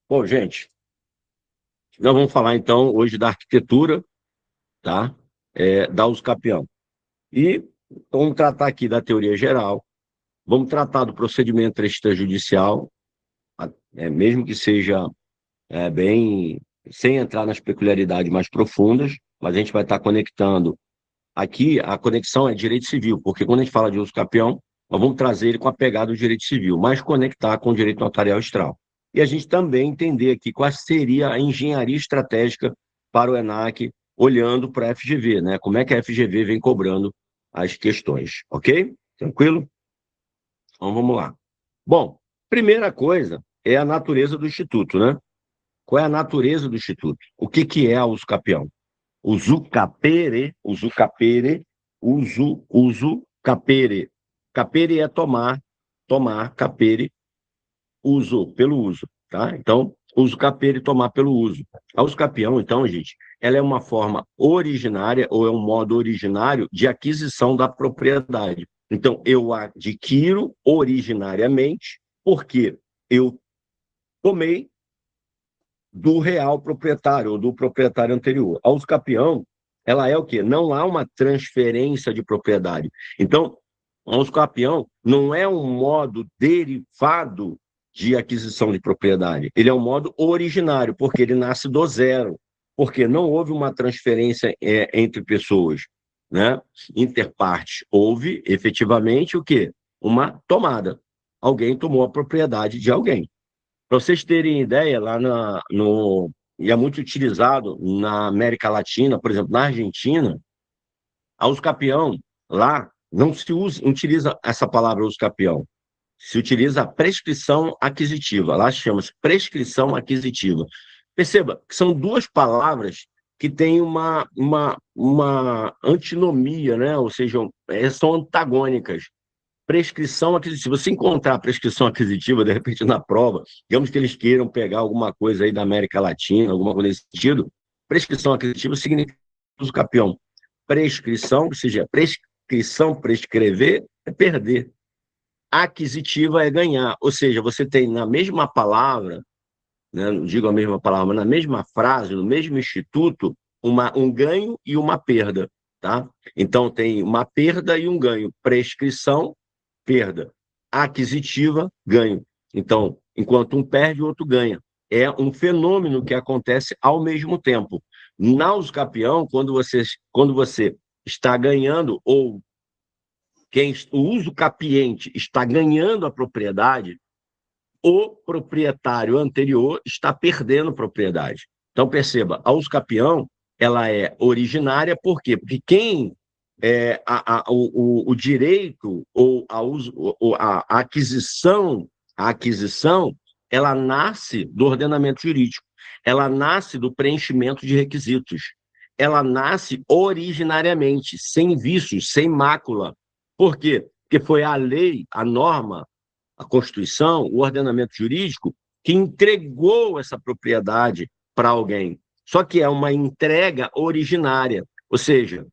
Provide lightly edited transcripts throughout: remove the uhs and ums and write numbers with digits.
Bom, gente, nós vamos falar então hoje da arquitetura, tá? Da usucapião. E vamos tratar aqui da teoria geral, vamos tratar do procedimento extrajudicial, mesmo que seja bem sem entrar nas peculiaridades mais profundas, mas a gente vai estar conectando. Aqui a conexão é direito civil, porque quando a gente fala de usucapião, nós vamos trazer ele com a pegada do direito civil, mas conectar com o direito notarial extral. E a gente também entender aqui qual seria a engenharia estratégica para o ENAC, olhando para a FGV, né? Como é que a FGV vem cobrando as questões, ok? Tranquilo? Então vamos lá. Bom, primeira coisa é a natureza do Instituto, né? Qual é a natureza do Instituto? O que é a usucapião? Uso, capere. Capere é tomar, capere, uso, pelo uso, tá? Então, uso capere, tomar pelo uso. A usucapião, então, gente, ela é uma forma originária ou é um modo originário de aquisição da propriedade. Então, eu adquiro originariamente porque eu tomei do real proprietário ou do proprietário anterior. A usucapião, ela é o quê? Não há uma transferência de propriedade. Então, a usucapião não é um modo derivado de aquisição de propriedade. Ele é um modo originário, porque ele nasce do zero, porque não houve uma transferência entre pessoas, né? Interpartes. Houve, efetivamente, o quê? Uma tomada. Alguém tomou a propriedade de alguém. Para vocês terem ideia, lá e é muito utilizado na América Latina, por exemplo, na Argentina, a usucapião, lá, não se utiliza essa palavra usucapião, se utiliza a prescrição aquisitiva, lá chama-se prescrição aquisitiva. Perceba que são duas palavras que têm uma antinomia, né? Ou seja, são antagônicas. Prescrição aquisitiva. Se encontrar prescrição aquisitiva, de repente, na prova, digamos que eles queiram pegar alguma coisa aí da América Latina, alguma coisa nesse sentido, prescrição aquisitiva significa uso capião. Prescrição, ou seja, prescrição, prescrever, é perder. Aquisitiva é ganhar. Ou seja, você tem na mesma palavra, né, não digo a mesma palavra, mas na mesma frase, no mesmo instituto, um ganho e uma perda. Tá? Então, tem uma perda e um ganho. Prescrição, perda. Aquisitiva, ganho. Então, enquanto um perde, o outro ganha. É um fenômeno que acontece ao mesmo tempo. Na usucapião, quando você está ganhando, ou o usucapiente está ganhando a propriedade, o proprietário anterior está perdendo propriedade. Então, perceba, a usucapião, ela é originária, por quê? Porque quem o direito ou a aquisição, ela nasce do ordenamento jurídico, ela nasce do preenchimento de requisitos, ela nasce originariamente, sem vícios, sem mácula. Por quê? Porque foi a lei, a norma, a Constituição, o ordenamento jurídico, que entregou essa propriedade para alguém. Só que é uma entrega originária, ou seja,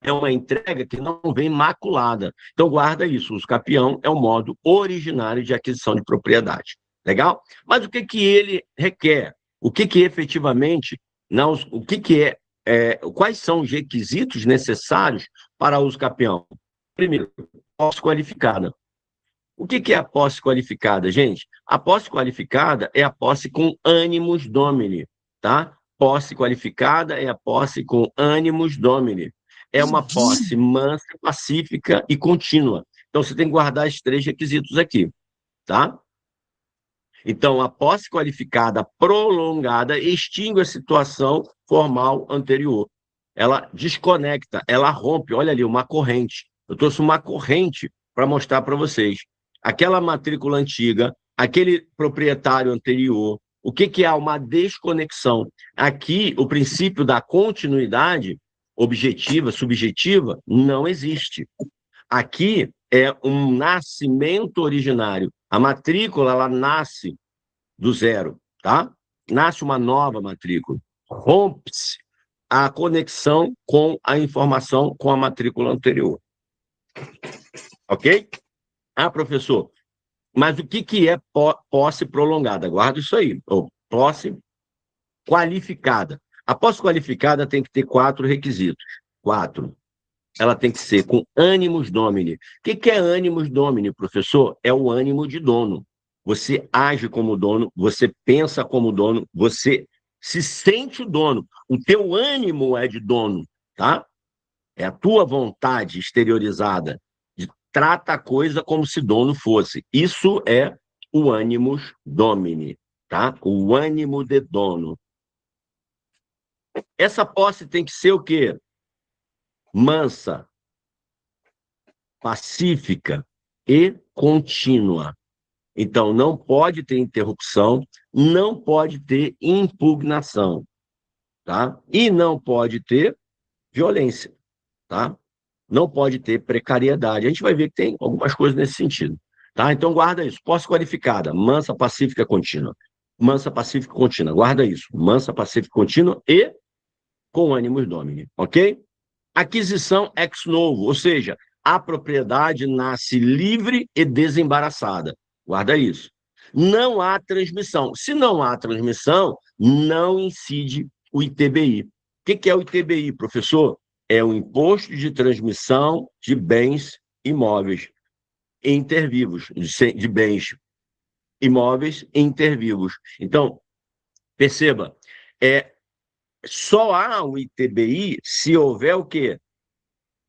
é uma entrega que não vem maculada. Então, guarda isso. O usucapião é o modo originário de aquisição de propriedade. Legal? Mas o que ele requer? O que efetivamente, não, o que quais são os requisitos necessários para o usucapião? Primeiro, posse qualificada. O que é a posse qualificada, gente? A posse qualificada é a posse com animus domini, tá? Posse qualificada é a posse com animus domini. É uma posse mansa, pacífica e contínua. Então, você tem que guardar esses três requisitos aqui, tá? Então, a posse qualificada prolongada extingue a situação formal anterior. Ela desconecta, ela rompe. Olha ali, uma corrente. Eu trouxe uma corrente para mostrar para vocês. Aquela matrícula antiga, aquele proprietário anterior, o que é uma desconexão? Aqui, o princípio da continuidade objetiva, subjetiva, não existe. Aqui é um nascimento originário. A matrícula, ela nasce do zero, tá? Nasce uma nova matrícula. Rompe-se a conexão com a informação com a matrícula anterior. Ok? Ah, professor, mas o que é posse prolongada? Guarda isso aí. Posse qualificada. A posse qualificada tem que ter 4 requisitos. 4. Ela tem que ser com animus domini. O que é animus domini, professor? É o ânimo de dono. Você age como dono, você pensa como dono, você se sente o dono. O teu ânimo é de dono, tá? É a tua vontade exteriorizada. Trata a coisa como se dono fosse. Isso é o animus domini, tá? O ânimo de dono. Essa posse tem que ser o quê? Mansa, pacífica e contínua. Então, não pode ter interrupção, não pode ter impugnação, tá? E não pode ter violência, tá? Não pode ter precariedade. A gente vai ver que tem algumas coisas nesse sentido, tá? Então, guarda isso. Posse qualificada, mansa, pacífica, contínua. Mansa, pacífica, contínua. Guarda isso. Mansa, pacífica, contínua e com ânimos domini, ok? Aquisição ex novo, ou seja, a propriedade nasce livre e desembaraçada. Guarda isso. Não há transmissão. Se não há transmissão, não incide o ITBI. O que é o ITBI, professor? É o Imposto de Transmissão de Bens Imóveis Intervivos, de bens imóveis intervivos. Então, perceba, só há o ITBI se houver o quê?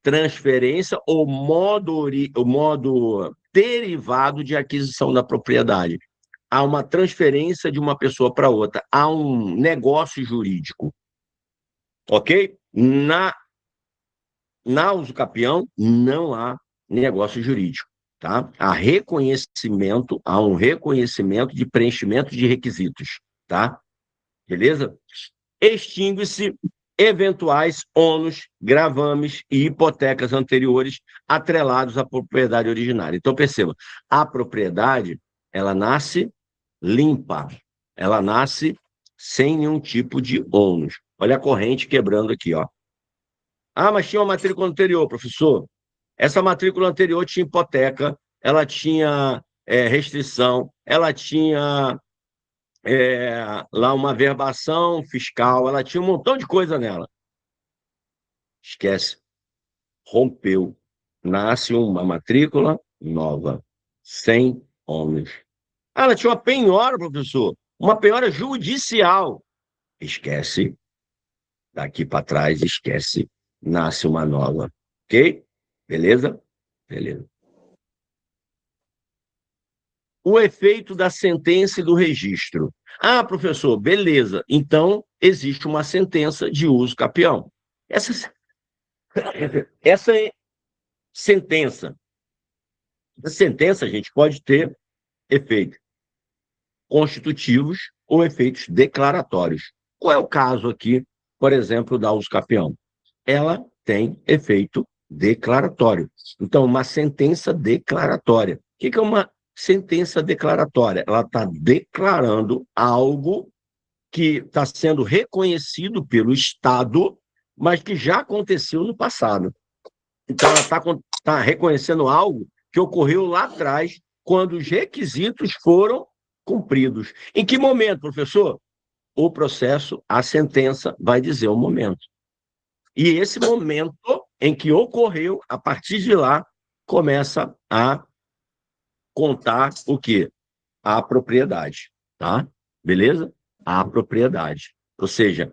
Transferência ou modo derivado de aquisição da propriedade. Há uma transferência de uma pessoa para outra, há um negócio jurídico, ok? Na usucapião não há negócio jurídico, tá? Há um reconhecimento de preenchimento de requisitos, tá? Beleza? Extingue-se eventuais ônus, gravames e hipotecas anteriores atrelados à propriedade originária. Então, perceba, a propriedade, ela nasce limpa, ela nasce sem nenhum tipo de ônus. Olha a corrente quebrando aqui, ó. Ah, mas tinha uma matrícula anterior, professor. Essa matrícula anterior tinha hipoteca, ela tinha restrição, ela tinha lá uma verbação fiscal, ela tinha um montão de coisa nela. Esquece. Rompeu. Nasce uma matrícula nova, sem ônus. Ah, ela tinha uma penhora, professor. Uma penhora judicial. Esquece. Daqui para trás, esquece. Nasce uma nova. Ok? Beleza? Beleza. O efeito da sentença e do registro. Ah, professor, beleza. Então, existe uma sentença de uso capião. Essa sentença, a sentença, gente, pode ter efeitos constitutivos ou efeitos declaratórios. Qual é o caso aqui, por exemplo, da uso capião? Ela tem efeito declaratório. Então, uma sentença declaratória. O que é uma sentença declaratória? Ela está declarando algo que está sendo reconhecido pelo Estado, mas que já aconteceu no passado. Então, ela está reconhecendo algo que ocorreu lá atrás, quando os requisitos foram cumpridos. Em que momento, professor? O processo, a sentença vai dizer o momento. E esse momento em que ocorreu, a partir de lá, começa a contar o quê? A propriedade, tá? Beleza? A propriedade. Ou seja,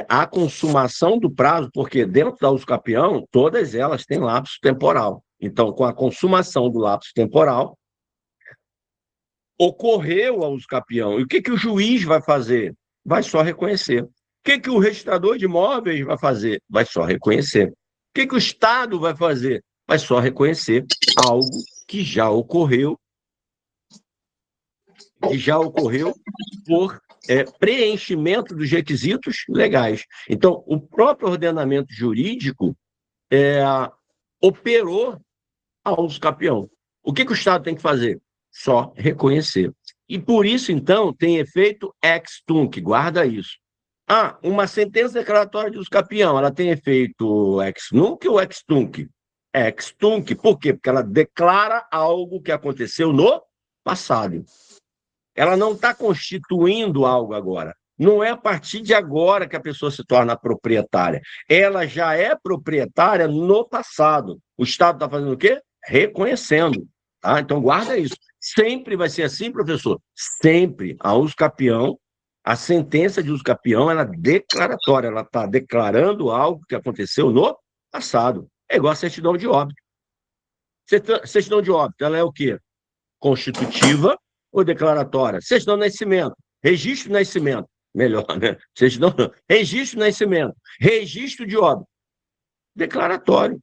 a consumação do prazo, porque dentro da usucapião, todas elas têm lapso temporal. Então, com a consumação do lapso temporal, ocorreu a usucapião. E o que o juiz vai fazer? Vai só reconhecer. O que o registrador de imóveis vai fazer? Vai só reconhecer. O que o Estado vai fazer? Vai só reconhecer algo que já ocorreu por preenchimento dos requisitos legais. Então, o próprio ordenamento jurídico operou a usucapião. O que o Estado tem que fazer? Só reconhecer. E por isso, então, tem efeito ex tunc, guarda isso. Ah, uma sentença declaratória de usucapião, ela tem efeito ex nunc ou ex tunc? Ex tunc, por quê? Porque ela declara algo que aconteceu no passado. Ela não está constituindo algo agora. Não é a partir de agora que a pessoa se torna proprietária. Ela já é proprietária no passado. O Estado está fazendo o quê? Reconhecendo. Tá? Então, guarda isso. Sempre vai ser assim, professor? Sempre. A usucapião, a sentença de usucapião, ela é declaratória. Ela está declarando algo que aconteceu no passado. É igual a certidão de óbito. Certidão de óbito, ela é o quê? Constitutiva ou declaratória? Certidão de nascimento, registro de nascimento, melhor, né? Certidão, registro de nascimento, registro de óbito, declaratório,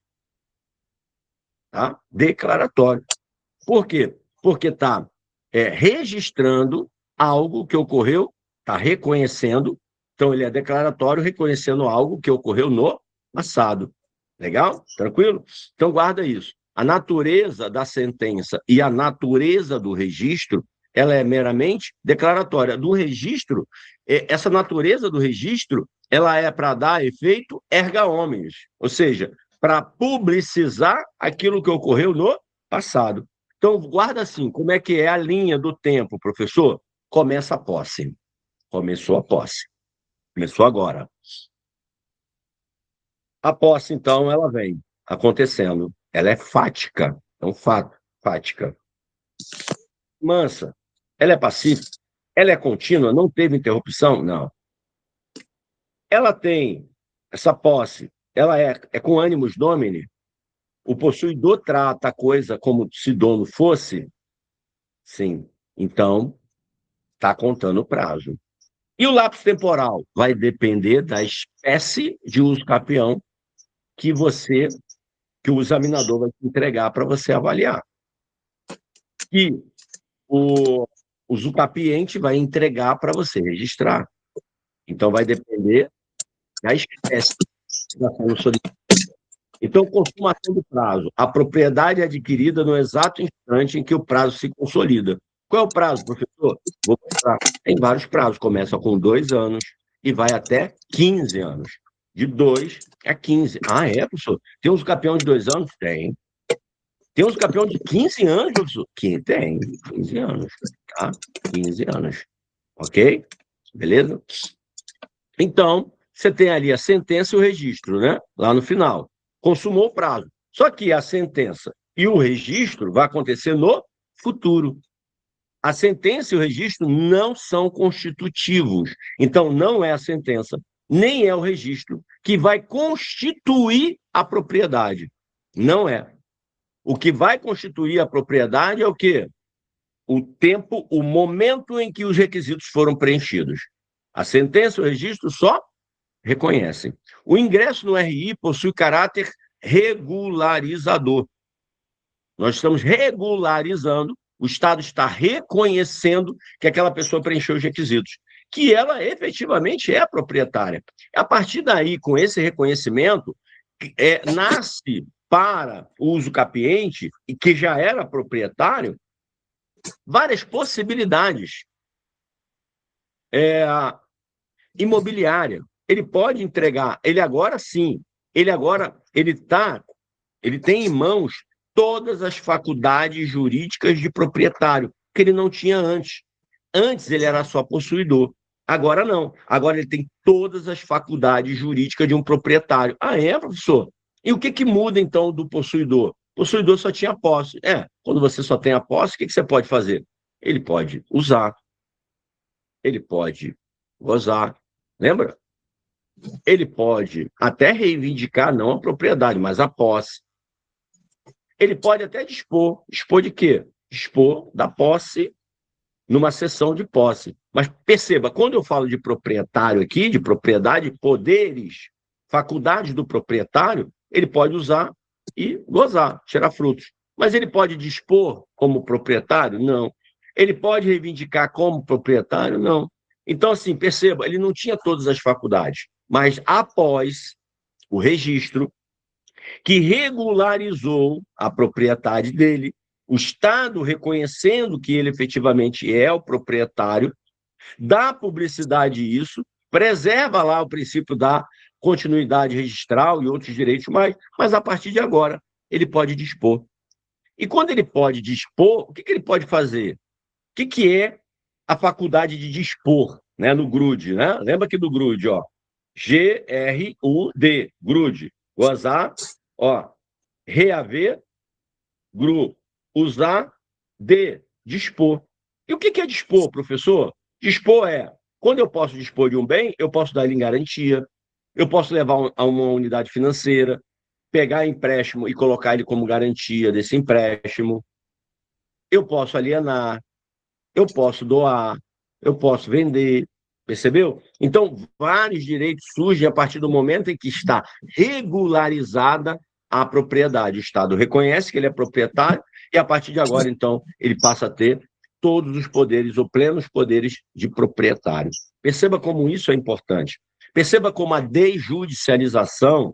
tá? Declaratório. Por quê? Porque está registrando algo que ocorreu, está reconhecendo, então ele é declaratório, reconhecendo algo que ocorreu no passado. Legal? Tranquilo? Então guarda isso. A natureza da sentença e a natureza do registro, ela é meramente declaratória. Do registro, essa natureza do registro, ela é para dar efeito erga omnes, ou seja, para publicizar aquilo que ocorreu no passado. Então, guarda assim, como é que é a linha do tempo, professor? Começa a posse. Começou a posse. Começou agora. A posse, então, ela vem acontecendo. Ela é fática. É um fato. Fática. Mansa. Ela é pacífica? Ela é contínua? Não teve interrupção? Não. Ela tem essa posse. Ela é com ânimos domini? O possuidor trata a coisa como se dono fosse? Sim. Então, está contando o prazo. E o lapso temporal? Vai depender da espécie de uso capião que o examinador vai te entregar para você avaliar. E o usucapiente vai entregar para você registrar. Então, vai depender da espécie que está sendo solicitada. Então, consumação do prazo. A propriedade é adquirida no exato instante em que o prazo se consolida. Qual é o prazo, professor? Vou mostrar. Tem vários prazos. Começa com 2 anos e vai até 15 anos. De 2 a 15. Ah, é, professor? Tem uns campeões de 2 anos? Tem. Tem uns campeões de 15 anos, professor? Que tem, 15 anos. Tá? 15 anos. Ok? Beleza? Então, você tem ali a sentença e o registro, né? Lá no final. Consumou o prazo. Só que a sentença e o registro vai acontecer no futuro. A sentença e o registro não são constitutivos. Então, não é a sentença, nem é o registro que vai constituir a propriedade. Não é. O que vai constituir a propriedade é o quê? O tempo, o momento em que os requisitos foram preenchidos. A sentença e o registro só reconhecem. O ingresso no RI possui caráter regularizador. Nós estamos regularizando, o Estado está reconhecendo que aquela pessoa preencheu os requisitos, que ela efetivamente é proprietária. A partir daí, com esse reconhecimento, nasce para o usucapiente, e que já era proprietário, várias possibilidades. Imobiliária. Ele pode entregar, ele agora sim, ele tem em mãos todas as faculdades jurídicas de proprietário, que ele não tinha antes. Antes ele era só possuidor. Agora não. Agora ele tem todas as faculdades jurídicas de um proprietário. Ah, é, professor? E o que muda, então, do possuidor? O possuidor só tinha posse. Quando você só tem a posse, o que você pode fazer? Ele pode usar, ele pode gozar. Lembra? Ele pode até reivindicar não a propriedade, mas a posse. Ele pode até dispor. Dispor de quê? Dispor da posse numa sessão de posse. Mas perceba, quando eu falo de proprietário aqui, de propriedade, poderes, faculdades do proprietário, ele pode usar e gozar, tirar frutos. Mas ele pode dispor como proprietário? Não. Ele pode reivindicar como proprietário? Não. Então, assim, perceba, ele não tinha todas as faculdades, mas após o registro, que regularizou a propriedade dele, o Estado reconhecendo que ele efetivamente é o proprietário, dá publicidade a isso, preserva lá o princípio da continuidade registral e outros direitos mais, mas a partir de agora ele pode dispor. E quando ele pode dispor, o que ele pode fazer? O que é a faculdade de dispor, né, no GRUD, né? Lembra aqui do GRUD, ó. G-R-U-D, GRUD. Gozar, ó. Reaver, GRU. Usar, D, dispor. E o que é dispor, professor? Dispor é, quando eu posso dispor de um bem, eu posso dar ele em garantia, eu posso levar a uma unidade financeira, pegar empréstimo e colocar ele como garantia desse empréstimo, eu posso alienar, eu posso doar, eu posso vender, percebeu? Então, vários direitos surgem a partir do momento em que está regularizada a propriedade. O Estado reconhece que ele é proprietário e, a partir de agora, então, ele passa a ter todos os poderes, ou plenos poderes de proprietário. Perceba como isso é importante. Perceba como a desjudicialização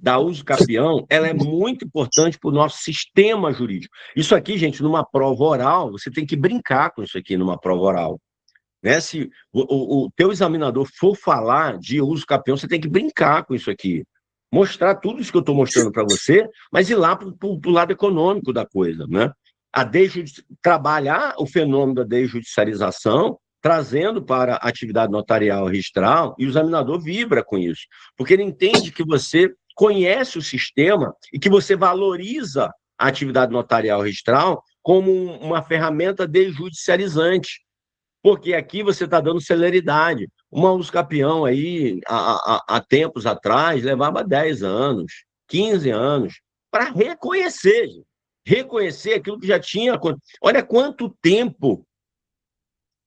da uso capião, ela é muito importante para o nosso sistema jurídico. Isso aqui, gente, numa prova oral, você tem que brincar com isso aqui numa prova oral. Né? Se o teu examinador for falar de uso capião, você tem que brincar com isso aqui. Mostrar tudo isso que eu estou mostrando para você, mas ir lá para o lado econômico da coisa. Né? Trabalhar o fenômeno da desjudicialização, trazendo para a atividade notarial registral, e o examinador vibra com isso, porque ele entende que você conhece o sistema e que você valoriza a atividade notarial registral como uma ferramenta desjudicializante, porque aqui você está dando celeridade. Uma usucapião aí, há tempos atrás, levava 10 anos, 15 anos, para reconhecer, gente. Reconhecer aquilo que já tinha acontecido. Olha quanto tempo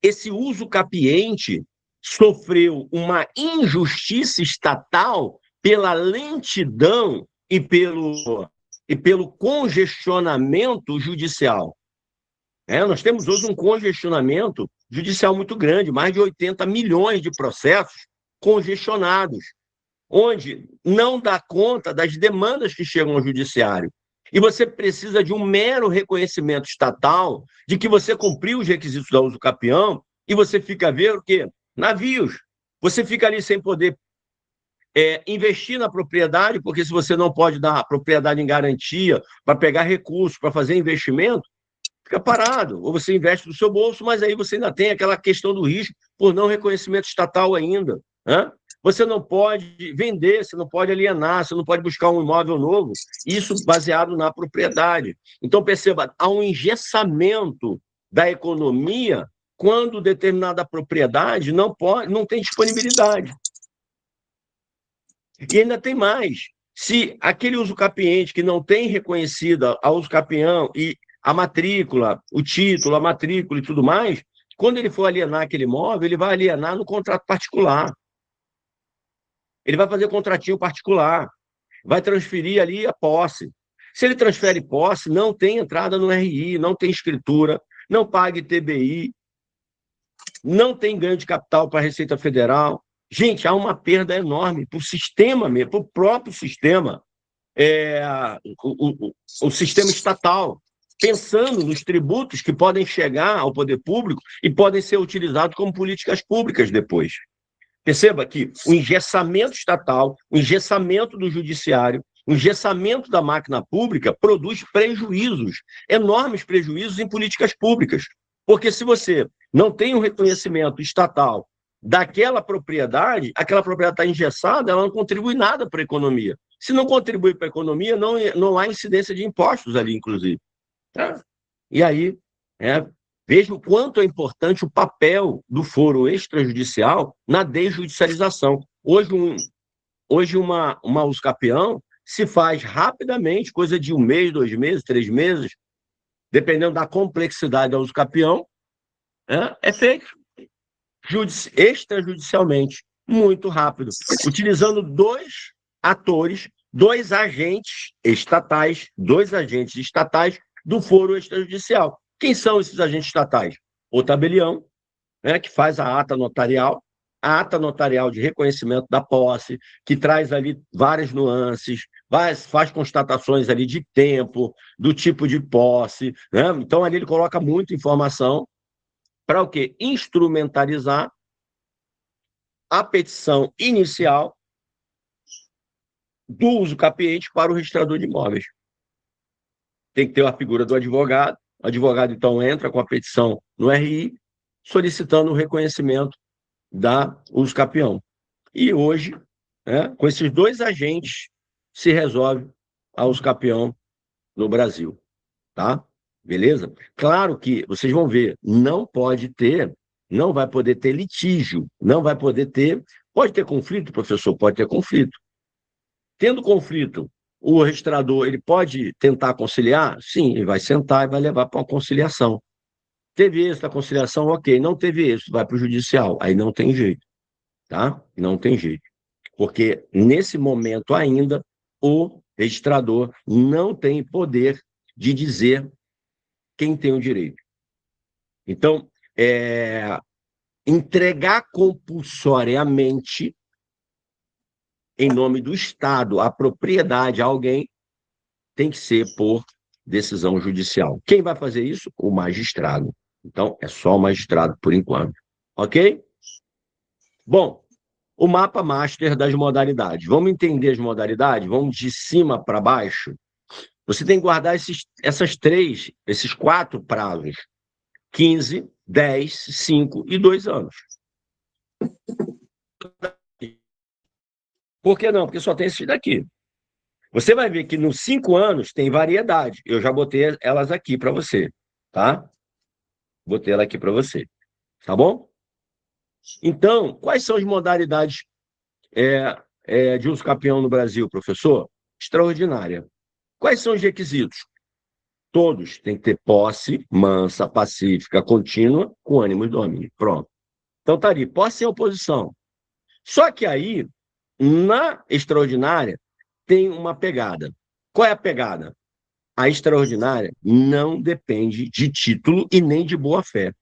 esse uso capiente sofreu uma injustiça estatal pela lentidão e pelo congestionamento judicial. Nós temos hoje um congestionamento judicial muito grande, mais de 80 milhões de processos congestionados, onde não dá conta das demandas que chegam ao judiciário. E você precisa de um mero reconhecimento estatal de que você cumpriu os requisitos da uso capião e você fica a ver o quê? Navios. Você fica ali sem poder investir na propriedade, porque se você não pode dar a propriedade em garantia para pegar recursos, para fazer investimento, fica parado. Ou você investe no seu bolso, mas aí você ainda tem aquela questão do risco por não reconhecimento estatal ainda. Né? Você não pode vender, você não pode alienar, você não pode buscar um imóvel novo, isso baseado na propriedade. Então, perceba, há um engessamento da economia quando determinada propriedade não tem disponibilidade. E ainda tem mais. Se aquele usucapiente que não tem reconhecida a usucapião e a matrícula, o título, a matrícula e tudo mais, quando ele for alienar aquele imóvel, ele vai alienar no contrato particular. Ele vai fazer contratinho particular, vai transferir ali a posse. Se ele transfere posse, não tem entrada no RI, não tem escritura, não paga ITBI, não tem ganho de capital para a Receita Federal. Gente, há uma perda enorme para o sistema mesmo, para o próprio sistema, o sistema estatal, pensando nos tributos que podem chegar ao poder público e podem ser utilizados como políticas públicas depois. Perceba que o engessamento estatal, o engessamento do judiciário, o engessamento da máquina pública produz prejuízos, enormes prejuízos em políticas públicas. Porque se você não tem um reconhecimento estatal daquela propriedade, aquela propriedade está engessada, ela não contribui nada para a economia. Se não contribui para a economia, não há incidência de impostos ali, inclusive. Tá? E aí, veja o quanto é importante o papel do foro extrajudicial na desjudicialização. Hoje uma usucapião se faz rapidamente, coisa de 1 mês, 2 meses, 3 meses, dependendo da complexidade da usucapião, é feito extrajudicialmente, muito rápido, utilizando 2 atores, 2 agentes estatais do foro extrajudicial. Quem são esses agentes estatais? O tabelião, que faz a ata notarial de reconhecimento da posse, que traz ali várias nuances, faz constatações ali de tempo, do tipo de posse. Né? Então, ali ele coloca muita informação para o quê? Instrumentalizar a petição inicial do uso capiente para o registrador de imóveis. Tem que ter a figura do advogado. O advogado, então, entra com a petição no RI, solicitando o reconhecimento da uso capião. E hoje, né, com esses dois agentes, se resolve a uso capião no Brasil, tá? Beleza? Claro que vocês vão ver, não vai poder ter litígio, não vai poder ter. Pode ter conflito, professor? Pode ter conflito. Tendo conflito, o registrador ele pode tentar conciliar? Sim, ele vai sentar e vai levar para uma conciliação. Teve êxito a conciliação, ok. Não teve êxito, vai para o judicial. Aí não tem jeito, tá? Não tem jeito. Porque nesse momento ainda, o registrador não tem poder de dizer quem tem o direito. Então, entregar compulsoriamente, em nome do Estado, a propriedade a alguém, tem que ser por decisão judicial. Quem vai fazer isso? O magistrado. Então, é só o magistrado por enquanto. Ok? Bom, o mapa master das modalidades. Vamos entender as modalidades? Vamos de cima para baixo? Você tem que guardar esses 4 prazos: 15, 10, 5 e 2 anos. Por que não? Porque só tem esses daqui. Você vai ver que nos 5 anos tem variedade. Eu já botei elas aqui para você, tá? Botei ela aqui para você, tá bom? Então, quais são as modalidades de uso capião no Brasil, professor? Extraordinária. Quais são os requisitos? Todos têm que ter posse, mansa, pacífica, contínua, com ânimo e domínio. Pronto. Então tá ali, posse sem oposição. Só que aí, na extraordinária, tem uma pegada. Qual é a pegada? A extraordinária não depende de título e nem de boa-fé.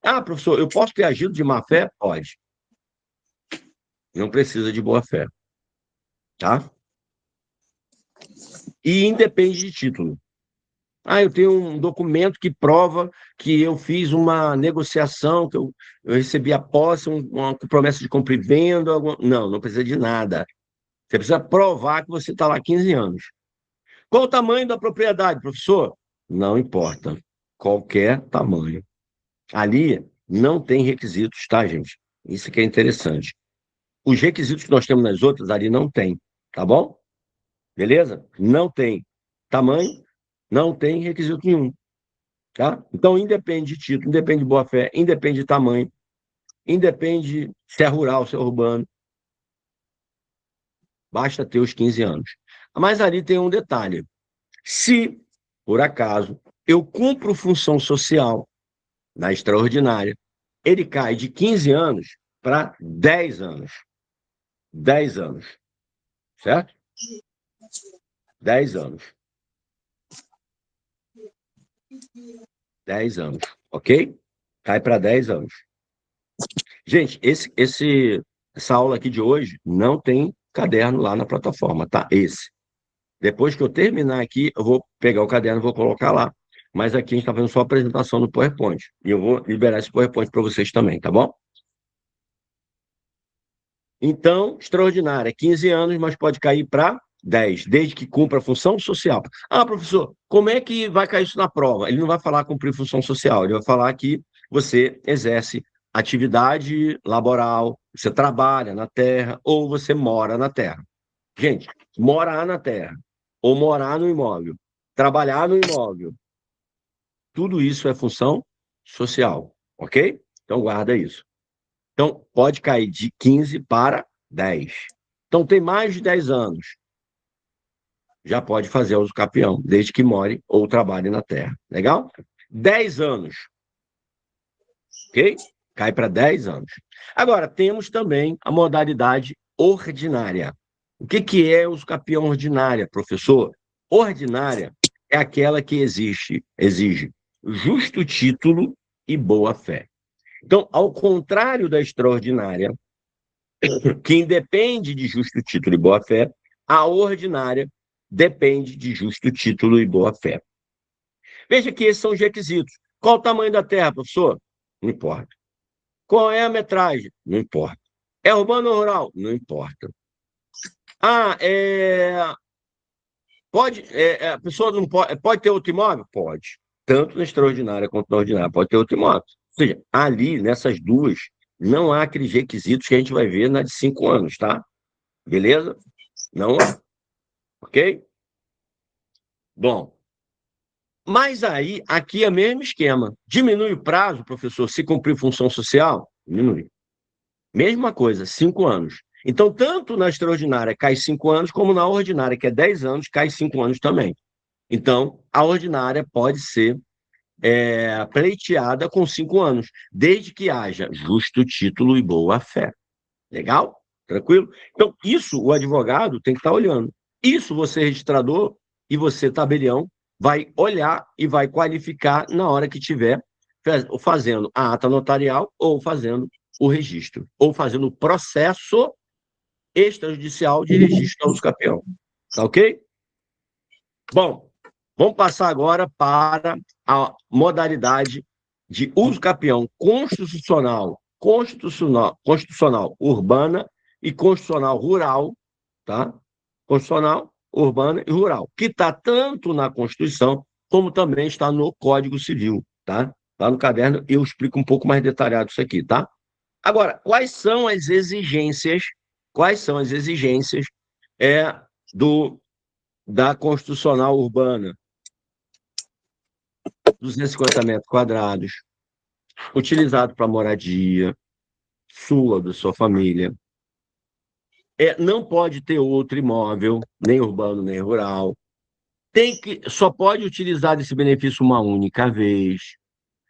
Ah, professor, eu posso ter agido de má-fé? Pode. Não precisa de boa-fé, tá? E independe de título. Ah, eu tenho um documento que prova que eu fiz uma negociação, que eu recebi a posse, uma promessa de compra e venda. Não, não precisa de nada. Você precisa provar que você está lá há 15 anos. Qual o tamanho da propriedade, professor? Não importa. Qualquer tamanho. Ali não tem requisitos, tá, gente? Isso que é interessante. Os requisitos que nós temos nas outras, ali não tem, tá bom? Beleza? Não tem tamanho, não tem requisito nenhum, tá? Então, independe de título, independe de boa-fé, independe de tamanho, independe se é rural, se é urbano, basta ter os 15 anos. Mas ali tem um detalhe. Se, por acaso, eu cumpro função social na extraordinária, ele cai de 15 anos para 10 anos. 10 anos, certo? 10 anos. 10 anos, ok? Cai para 10 anos. Gente, essa aula aqui de hoje não tem caderno lá na plataforma, tá? Esse. Depois que eu terminar aqui, eu vou pegar o caderno e vou colocar lá. Mas aqui a gente está fazendo só a apresentação no PowerPoint. E eu vou liberar esse PowerPoint para vocês também, tá bom? Então, extraordinária, 15 anos, mas pode cair para 10, desde que cumpra a função social. Ah, professor, como é que vai cair isso na prova? Ele não vai falar cumprir função social, ele vai falar que você exerce atividade laboral, você trabalha na terra ou você mora na terra. Gente, morar na terra ou morar no imóvel, trabalhar no imóvel, tudo isso é função social, ok? Então, guarda isso. Então, pode cair de 15 para 10. Então, tem mais de 10 anos. Já pode fazer uso capião, desde que more ou trabalhe na terra. Legal? 10 anos. Ok? Cai para 10 anos. Agora, temos também a modalidade ordinária. O que é uso capião ordinária, professor? Ordinária é aquela que exige justo título e boa-fé. Então, ao contrário da extraordinária, que independe de justo título e boa-fé, a ordinária depende de justo título e boa-fé. Veja que esses são os requisitos. Qual o tamanho da terra, professor? Não importa. Qual é a metragem? Não importa. É urbano ou rural? Não importa. Ah, a pessoa não pode ter outro imóvel? Pode. Tanto na extraordinária quanto na ordinária. Pode ter outro imóvel. seja, ali, nessas duas, não há aqueles requisitos que a gente vai ver na de 5 anos, tá? Beleza? Não há. Ok? Bom, mas aí, aqui é o mesmo esquema. Diminui o prazo, professor, se cumprir função social? Diminui. Mesma coisa, 5 anos. Então, tanto na extraordinária cai 5 anos, como na ordinária, que é 10 anos, cai 5 anos também. Então, a ordinária pode ser pleiteada com 5 anos, desde que haja justo título e boa-fé. Legal? Tranquilo? Então, isso o advogado tem que estar olhando. Isso você, registrador, e você, tabelião, vai olhar e vai qualificar na hora que tiver fazendo a ata notarial ou fazendo o registro, ou fazendo o processo extrajudicial de registro ao campeão. Tá ok? Bom, vamos passar agora para a modalidade de uso capião constitucional urbana e constitucional rural, tá? Constitucional, urbana e rural, que está tanto na Constituição como também está no Código Civil, tá? Lá no caderno eu explico um pouco mais detalhado isso aqui, tá? Agora, quais são as exigências é, do, da Constitucional Urbana? 250 metros quadrados, utilizado para moradia, sua, da sua família. Não pode ter outro imóvel, nem urbano, nem rural. Só pode utilizar esse benefício uma única vez.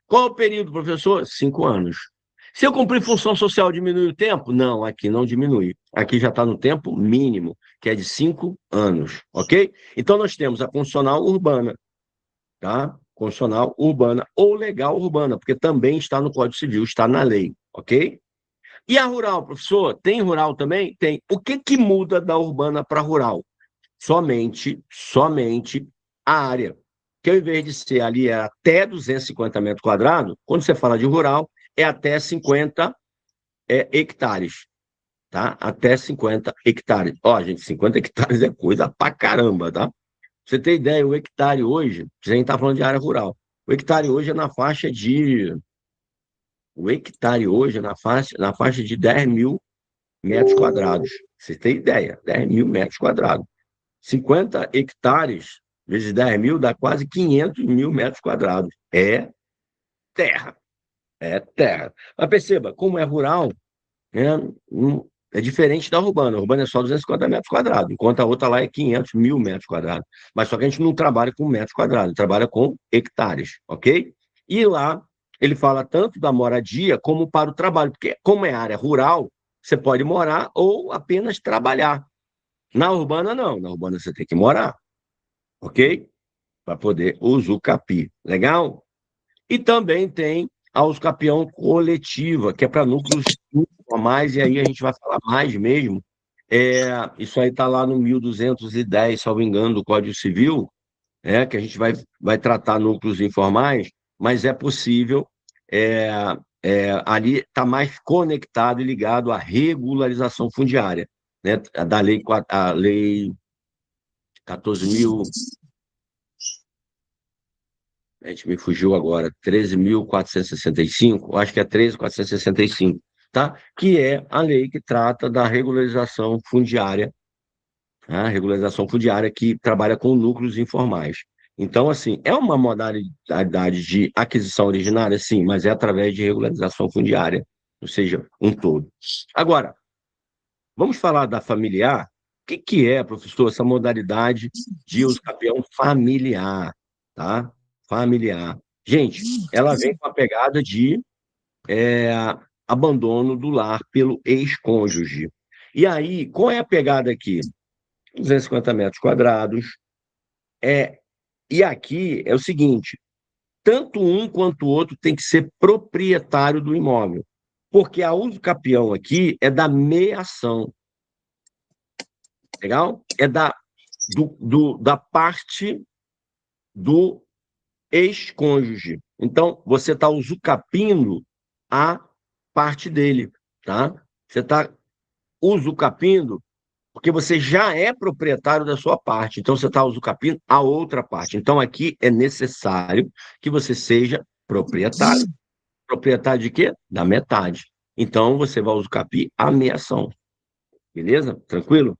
Qual o período, professor? 5 anos. Se eu cumprir função social, diminui o tempo? Não, aqui não diminui. Aqui já está no tempo mínimo, que é de 5 anos, ok? Então, nós temos a constitucional urbana, tá? Constitucional urbana ou legal urbana, porque também está no Código Civil, está na lei, ok? E a rural, professor? Tem rural também? Tem. O que que muda da urbana para rural? Somente a área. Que ao invés de ser ali até 250 metros quadrados, quando você fala de rural, é até 50 hectares, tá? Até 50 hectares. Ó, gente, 50 hectares é coisa pra caramba, tá? Pra você ter ideia, o hectare hoje, a gente está falando de área rural, o hectare hoje é na faixa de. O hectare hoje é na faixa de 10 mil metros quadrados. Você tem ideia, 10 mil metros quadrados. 50 hectares vezes 10 mil dá quase 500 mil metros quadrados. É terra, é terra. Mas perceba, como é rural, né, é diferente da urbana. A urbana é só 250 metros quadrados, enquanto a outra lá é 500 mil metros quadrados. Mas só que a gente não trabalha com metros quadrados, trabalha com hectares, ok? E lá ele fala tanto da moradia como para o trabalho, porque como é área rural, você pode morar ou apenas trabalhar. Na urbana, não. Na urbana você tem que morar, ok? Para poder usucapi. Legal? E também tem a usucapião coletiva, que é para núcleos a mais, e aí a gente vai falar mais mesmo. Isso aí está lá no 1210, salvo engano, do Código Civil, que a gente vai tratar núcleos informais, mas é possível, é, ali está mais conectado e ligado à regularização fundiária, né, da lei, a lei 14.000, a gente me fugiu agora, 13.465, acho que é 13.465, tá? Que é a lei que trata da regularização fundiária, a regularização fundiária que trabalha com núcleos informais. Então, assim, é uma modalidade de aquisição originária, sim, mas é através de regularização fundiária, ou seja, um todo. Agora, vamos falar da familiar. O que é, professor, essa modalidade de uso capião familiar, tá? Familiar. Gente, ela vem com a pegada de é, abandono do lar pelo ex-cônjuge. E aí, qual é a pegada aqui? 250 metros quadrados. É, e aqui é o seguinte: tanto um quanto o outro tem que ser proprietário do imóvel, porque a uso capião aqui é da meação, legal? É da parte do ex-cônjuge. Então, você está usucapindo a parte dele, tá? Você está usucapindo porque você já é proprietário da sua parte, então você está usucapindo a outra parte. Então, aqui é necessário que você seja proprietário, Proprietário de quê? Da metade. Então, você vai usar o CAPI a meia ação. Beleza? Tranquilo?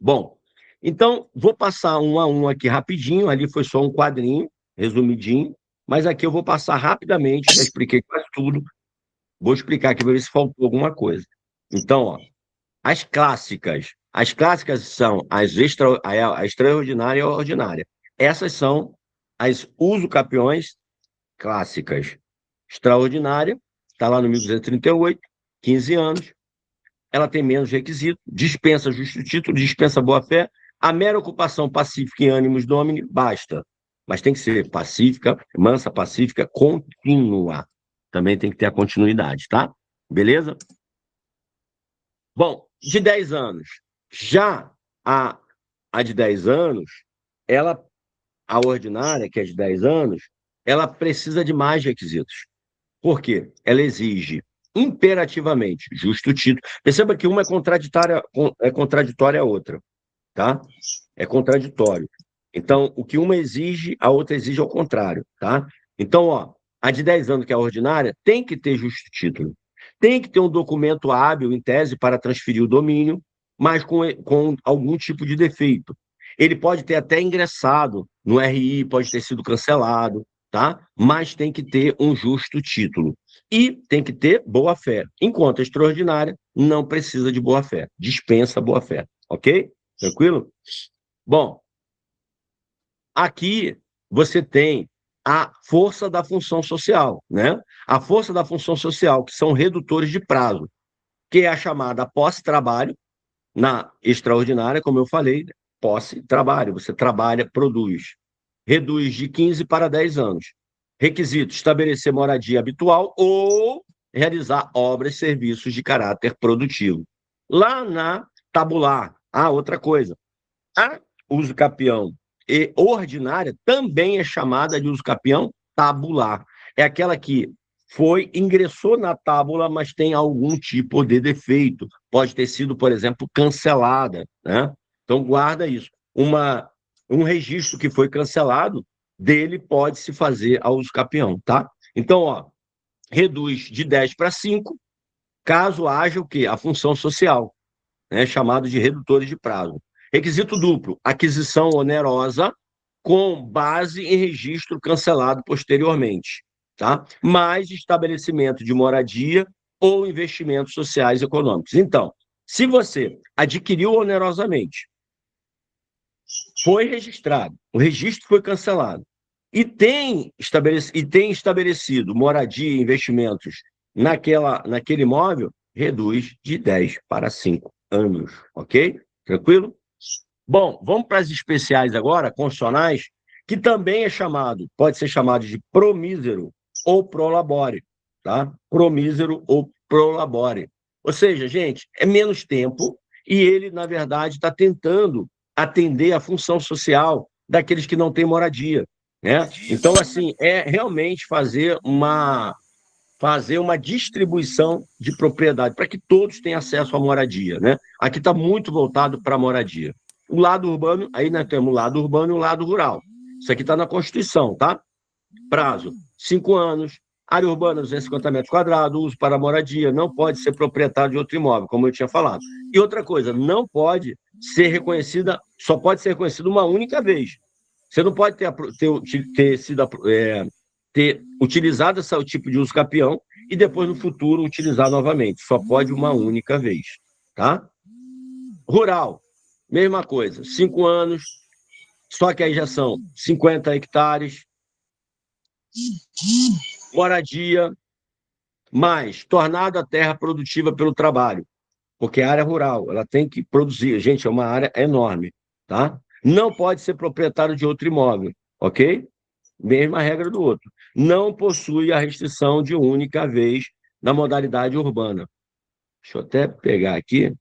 Bom, então, vou passar um a um aqui rapidinho. Ali foi só um quadrinho, resumidinho. Mas aqui eu vou passar rapidamente, já expliquei quase tudo. Vou explicar aqui para ver se faltou alguma coisa. Então, ó, as clássicas. As clássicas são a extraordinária e a ordinária. Essas são as uso-capiões clássicas. Extraordinária, está lá no 1238, 15 anos. Ela tem menos requisito, dispensa justo título, dispensa boa-fé. A mera ocupação pacífica em ânimos domini basta. Mas tem que ser pacífica, mansa, pacífica, contínua. Também tem que ter a continuidade, tá? Beleza? Bom, de 10 anos. Já a, a de 10 anos, ela, a ordinária, que é de 10 anos, ela precisa de mais requisitos. Por quê? Ela exige imperativamente justo título. Perceba que uma é contraditória à outra, tá? É contraditório. Então, o que uma exige, a outra exige ao contrário, tá? Então, ó, a de 10 anos, que é a ordinária, tem que ter justo título. Tem que ter um documento hábil, em tese, para transferir o domínio, mas com algum tipo de defeito. Ele pode ter até ingressado no RI, pode ter sido cancelado, tá? Mas tem que ter um justo título. E tem que ter boa-fé. Enquanto a extraordinária, não precisa de boa-fé. Dispensa boa-fé. Ok? Tranquilo? Bom, aqui você tem a força da função social, né? A força da função social, que são redutores de prazo, que é a chamada posse-trabalho, na extraordinária, como eu falei, posse-trabalho. Você trabalha, produz. Reduz de 15 para 10 anos. Requisito: estabelecer moradia habitual ou realizar obras e serviços de caráter produtivo. Lá na tabular, outra coisa, a uso capião e ordinária também é chamada de uso capião tabular. É aquela que ingressou na tábula, mas tem algum tipo de defeito. Pode ter sido, por exemplo, cancelada, né? Então, guarda isso. Um registro que foi cancelado, dele pode se fazer a uso capião, tá? Então, ó, reduz de 10 para 5, caso haja o quê? A função social, né, chamado de redutores de prazo. Requisito duplo: aquisição onerosa com base em registro cancelado posteriormente, tá? Mais estabelecimento de moradia ou investimentos sociais e econômicos. Então, se você adquiriu onerosamente, foi registrado, o registro foi cancelado, e tem estabelecido moradia e investimentos naquele imóvel, reduz de 10 para 5 anos, ok? Tranquilo? Bom, vamos para as especiais agora, constitucionais, que também pode ser chamado de promísero ou prolabore, tá? Promísero ou prolabore. Ou seja, gente, é menos tempo e ele, na verdade, está tentando atender a função social daqueles que não têm moradia, né? Então, assim, é realmente fazer uma distribuição de propriedade para que todos tenham acesso à moradia, né? Aqui está muito voltado para a moradia. O lado urbano, aí nós temos o lado urbano e o lado rural. Isso aqui está na Constituição, tá? Prazo: 5 anos. Área urbana, 250 metros quadrados, uso para moradia, não pode ser proprietário de outro imóvel, como eu tinha falado. E outra coisa, não pode ser reconhecida, só pode ser reconhecida uma única vez. Você não pode ter utilizado esse tipo de uso capião e depois, no futuro, utilizar novamente. Só pode uma única vez, tá? Rural, mesma coisa, 5 anos, só que aí já são 50 hectares, moradia, mais tornado a terra produtiva pelo trabalho, porque a área rural, ela tem que produzir. Gente, é uma área enorme, tá? Não pode ser proprietário de outro imóvel, ok? Mesma regra do outro. Não possui a restrição de única vez na modalidade urbana. Deixa eu até pegar aqui.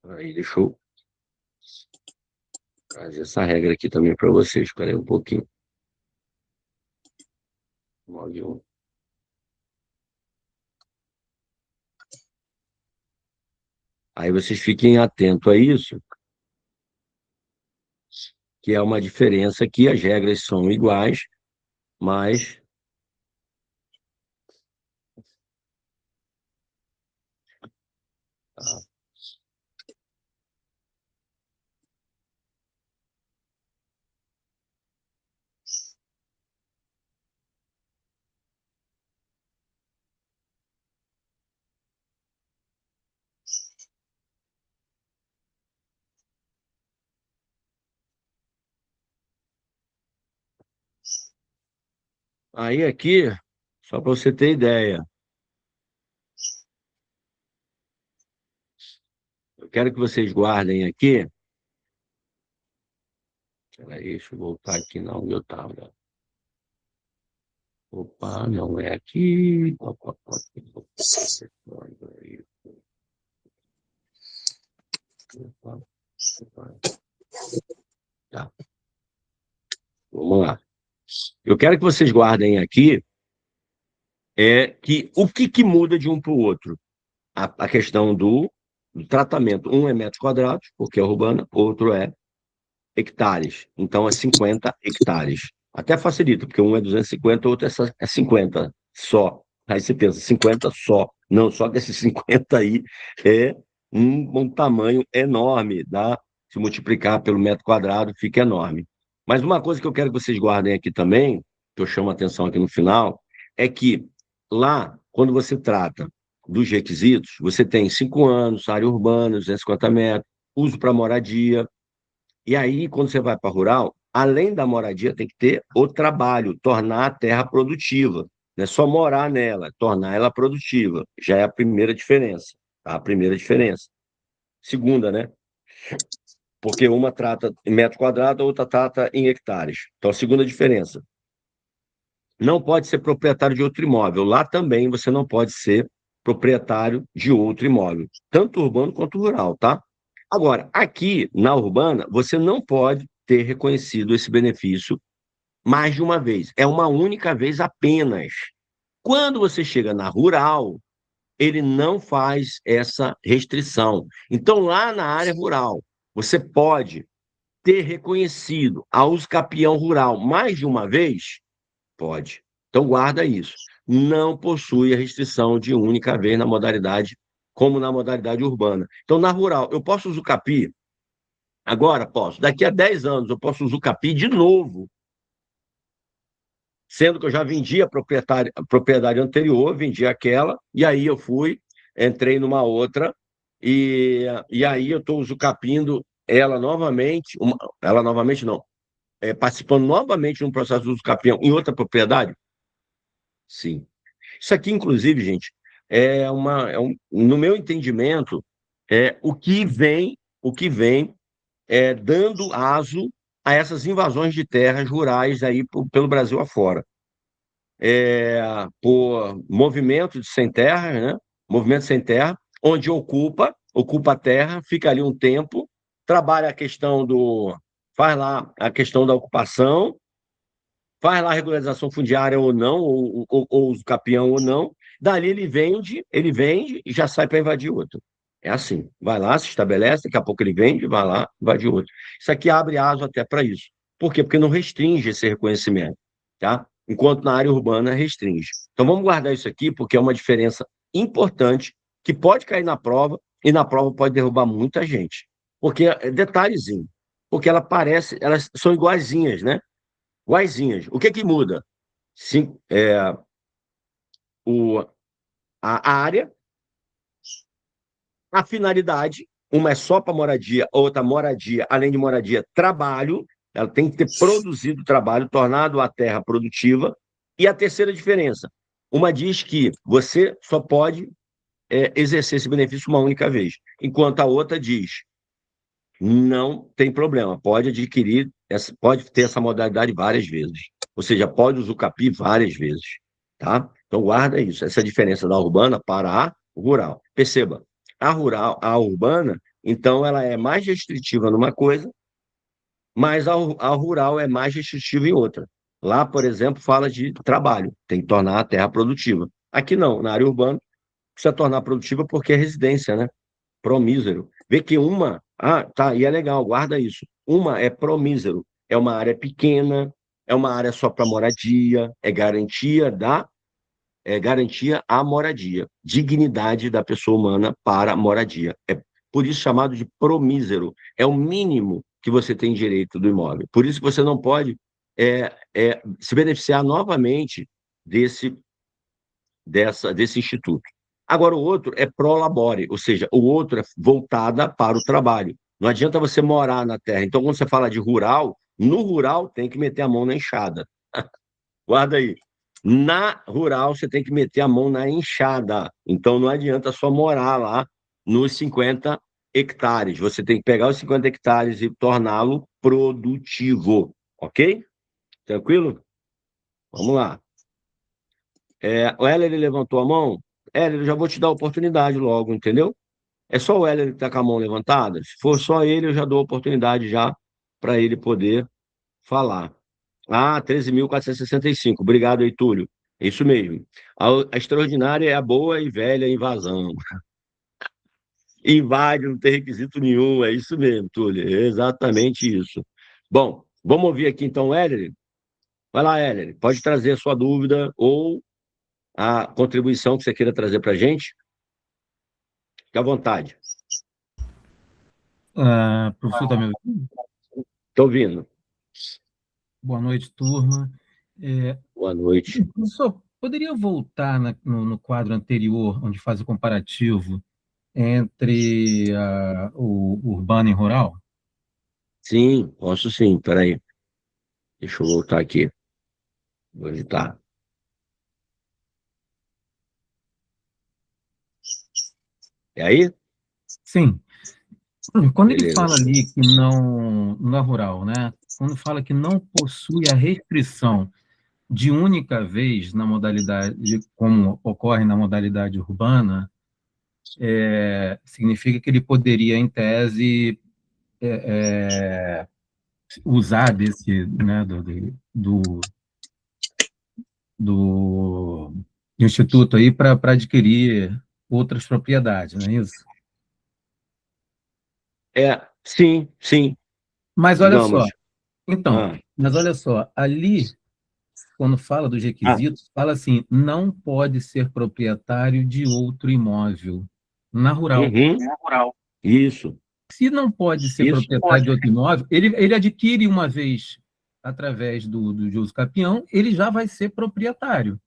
Aí, deixa eu trazer essa regra aqui também para vocês. Espera aí um pouquinho. Log 1. Aí vocês fiquem atentos a isso. que é uma diferença que as regras são iguais, mas aí aqui, só para você ter ideia, eu quero que vocês guardem aqui. Peraí, deixa eu voltar aqui na onde eu estava. Opa, não é aqui. Tá, vamos lá. Eu quero que vocês guardem aqui que o que muda de um para o outro. A questão do tratamento. Um é metros quadrados, porque é urbana, outro é hectares. Então, é 50 hectares. Até facilita, porque um é 250, o outro é 50 só. Aí você pensa, 50 só. Não, só que esses 50 aí é um tamanho enorme, dá? Se multiplicar pelo metro quadrado, fica enorme. Mas uma coisa que eu quero que vocês guardem aqui também, que eu chamo a atenção aqui no final, é que lá, quando você trata dos requisitos, você tem 5 anos, área urbana, 250 metros, uso para moradia, e aí, quando você vai para rural, além da moradia, tem que ter o trabalho, tornar a terra produtiva. Não é só morar nela, é tornar ela produtiva. Já é a primeira diferença. Tá? A primeira diferença. Segunda, né? Porque uma trata em metro quadrado, a outra trata em hectares. Então, a segunda diferença. Não pode ser proprietário de outro imóvel. Lá também você não pode ser proprietário de outro imóvel, tanto urbano quanto rural, tá? Agora, aqui na urbana, você não pode ter reconhecido esse benefício mais de uma vez. É uma única vez apenas. Quando você chega na rural, ele não faz essa restrição. Então, lá na área rural, você pode ter reconhecido a uso capião rural mais de uma vez? Pode. Então, guarda isso. Não possui a restrição de única vez na modalidade, como na modalidade urbana. Então, na rural, eu posso usar capi? Agora posso. Daqui a 10 anos, eu posso usar capi de novo, sendo que eu já vendi a propriedade anterior, vendi aquela, e aí eu fui, entrei numa outra, e aí eu estou usucapindo ela novamente, ela novamente não, participando novamente de um processo de usucapião em outra propriedade? Sim. Isso aqui, inclusive, gente, no meu entendimento, o que vem dando aso a essas invasões de terras rurais aí pelo Brasil afora. Por movimento de sem terra, né? Movimento sem terra, onde ocupa a terra, fica ali um tempo, trabalha a questão faz lá a questão da ocupação, faz lá a regularização fundiária ou não, ou uso capião ou não, dali ele vende e já sai para invadir outro. É assim, vai lá, se estabelece, daqui a pouco ele vende, vai lá, invade outro. Isso aqui abre aso até para isso. Por quê? Porque não restringe esse reconhecimento, tá? Enquanto na área urbana restringe. Então vamos guardar isso aqui, porque é uma diferença importante que pode cair na prova e na prova pode derrubar muita gente. Porque, detalhezinho, porque elas são iguaizinhas, né? Iguaizinhas. O que que muda? Sim, o, a área, a finalidade, uma é só para moradia, outra moradia, além de moradia, trabalho, ela tem que ter produzido trabalho, tornado a terra produtiva, e a terceira diferença, uma diz que você só pode exercer esse benefício uma única vez, enquanto a outra diz, não tem problema, pode ter essa modalidade várias vezes, ou seja, pode usucapi várias vezes, tá? Então guarda isso, essa é a diferença da urbana para a rural. Perceba, a urbana, então ela é mais restritiva numa coisa, mas a rural é mais restritiva em outra. Lá, por exemplo, fala de trabalho, tem que tornar a terra produtiva. Aqui não, na área urbana, precisa tornar produtiva porque é residência, né? Promísero. Vê que uma. Ah, tá, e é legal, guarda isso. Uma é promísero. é uma área pequena, é uma área só para moradia, garantia à moradia, dignidade da pessoa humana para a moradia. É por isso chamado de promísero. É o mínimo que você tem direito do imóvel. Por isso que você não pode se beneficiar novamente desse instituto. Agora, o outro é pro labore, ou seja, o outro é voltada para o trabalho. Não adianta você morar na terra. Então, quando você fala de rural, no rural tem que meter a mão na enxada. Guarda aí. Na rural, você tem que meter a mão na enxada. Então, não adianta só morar lá nos 50 hectares. Você tem que pegar os 50 hectares e torná-lo produtivo. Ok? Tranquilo? Vamos lá. O Heller, ele levantou a mão. Heller, eu já vou te dar a oportunidade logo, entendeu? É só o Heller que está com a mão levantada? Se for só ele, eu já dou a oportunidade já para ele poder falar. Ah, 13.465. Obrigado aí, Túlio. É isso mesmo. A extraordinária é a boa e velha invasão. Invade, não tem requisito nenhum. É isso mesmo, Túlio. É exatamente isso. Bom, vamos ouvir aqui então o Heller. Vai lá, Heller. Pode trazer a sua dúvida ou a contribuição que você queira trazer para a gente. Fique à vontade. Professor, está me ouvindo? Estou ouvindo. Boa noite, turma. Boa noite. Professor, poderia voltar no quadro anterior, onde faz o comparativo entre o urbano e rural? Sim, posso sim. Peraí. Deixa eu voltar aqui. Onde está? É aí? Sim. Quando ele Beleza. fala ali que não é rural, né? Quando fala que não possui a restrição de única vez na modalidade, como ocorre na modalidade urbana, significa que ele poderia, em tese, usar desse, né, do instituto aí para adquirir outras propriedades, não é isso? Sim, sim. Mas olha só, Digamos. então, Ah, mas olha só, ali, quando fala dos ah, requisitos, fala assim, não pode ser proprietário de outro imóvel na rural. uhum, isso, Se não pode ser isso. proprietário de outro imóvel, ele adquire uma vez através do de uso capião, ele já vai ser proprietário.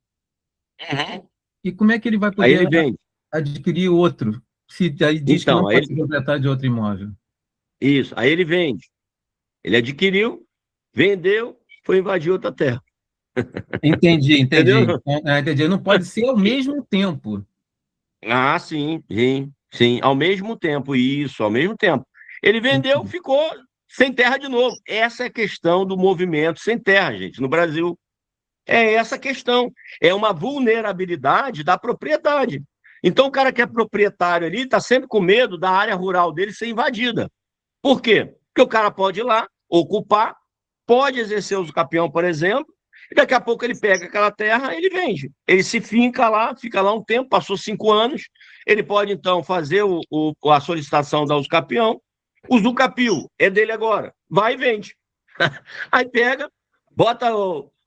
Uhum. E como é que ele vai Aí ele poder vende. adquirir outro, se aí diz que não Então, pode ser proprietário de outro imóvel? isso, aí ele vende. Ele adquiriu, vendeu, foi invadir outra terra. Entendi, entendi. Entendeu? Entendi. Não pode ser ao mesmo tempo. Ah, sim, sim, sim. Ao mesmo tempo, isso, ao mesmo tempo. Ele vendeu, ficou sem terra de novo. Essa é a questão do movimento sem terra, gente, no Brasil. É essa a questão. É uma vulnerabilidade da propriedade. Então, o cara que é proprietário ali está sempre com medo da área rural dele ser invadida. Por quê? Porque o cara pode ir lá, ocupar, pode exercer uso capião, por exemplo, e daqui a pouco ele pega aquela terra e ele vende. Ele se finca lá, fica lá um tempo, passou 5 anos, ele pode então fazer a solicitação da uso capião, o usucapio é dele agora, vai e vende. Aí pega, bota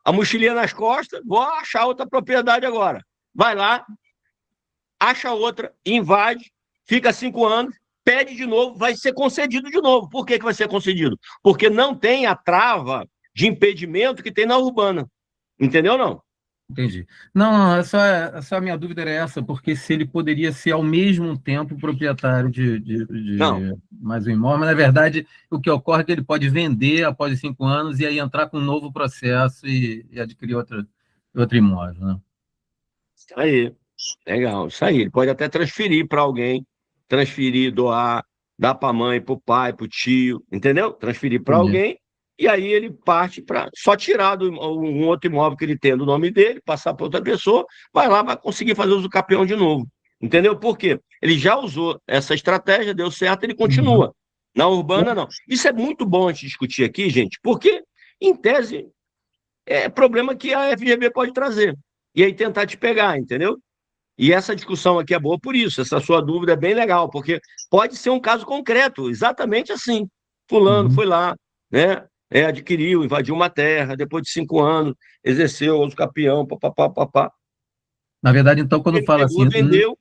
a mochilinha nas costas, vou achar outra propriedade agora. Vai lá, acha outra, invade, fica 5 anos, pede de novo, vai ser concedido de novo. Por que vai ser concedido? Porque não tem a trava de impedimento que tem na urbana. Entendeu não? Entendi. Não, não, essa a minha dúvida era essa, porque se ele poderia ser ao mesmo tempo proprietário Não. de mais um imóvel, mas na verdade o que ocorre é que ele pode vender após os 5 anos e aí entrar com um novo processo e adquirir outro imóvel, né? Isso aí. Legal, isso aí. Ele pode até transferir para alguém, transferir, doar, dar para a mãe, para o pai, para o tio, entendeu? Transferir para Entendi. alguém e aí ele parte para só tirar um outro imóvel que ele tem do nome dele, passar para outra pessoa, vai lá, vai conseguir fazer uso capião de novo. Entendeu? Por quê? Ele já usou essa estratégia, deu certo, ele Uhum. continua. Na urbana, não. Isso é muito bom a gente discutir aqui, gente, porque, em tese, é problema que a FGV pode trazer. E aí tentar te pegar, entendeu? E essa discussão aqui é boa por isso, essa sua dúvida é bem legal, porque pode ser um caso concreto, exatamente assim. Fulano Uhum. foi lá, né? adquiriu, invadiu uma terra, depois de 5 anos, exerceu uso capião, papapá, papá. Na verdade, então, quando Ele fala pegou, assim, vendeu,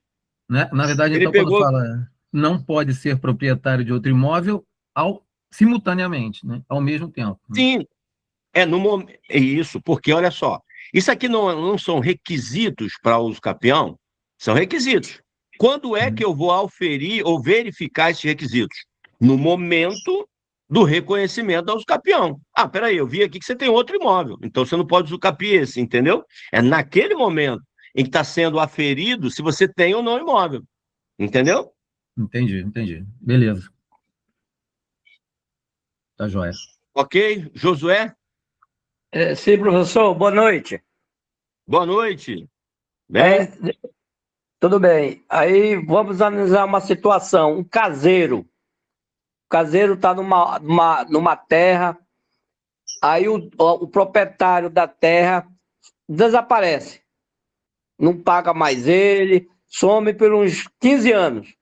né? Na verdade, ele então, quando pegou, fala não pode ser proprietário de outro imóvel simultaneamente, né? Ao mesmo tempo, né? sim, no momento, é isso, porque olha só, isso aqui não são requisitos para uso capião, são requisitos. Quando é que eu vou auferir ou verificar esses requisitos? No momento do reconhecimento da usucapião. Ah, peraí, eu vi aqui que você tem outro imóvel, então você não pode usucapiar esse, entendeu? É naquele momento em que está sendo aferido se você tem ou não imóvel, entendeu? Entendi, entendi. Beleza, tá joia. Ok, Josué, Sim, professor, boa noite. boa noite. É, Bem? tudo bem. Aí vamos analisar uma situação. Um caseiro. O caseiro está numa terra, aí o proprietário da terra desaparece. Não paga mais ele, some por uns 15 anos.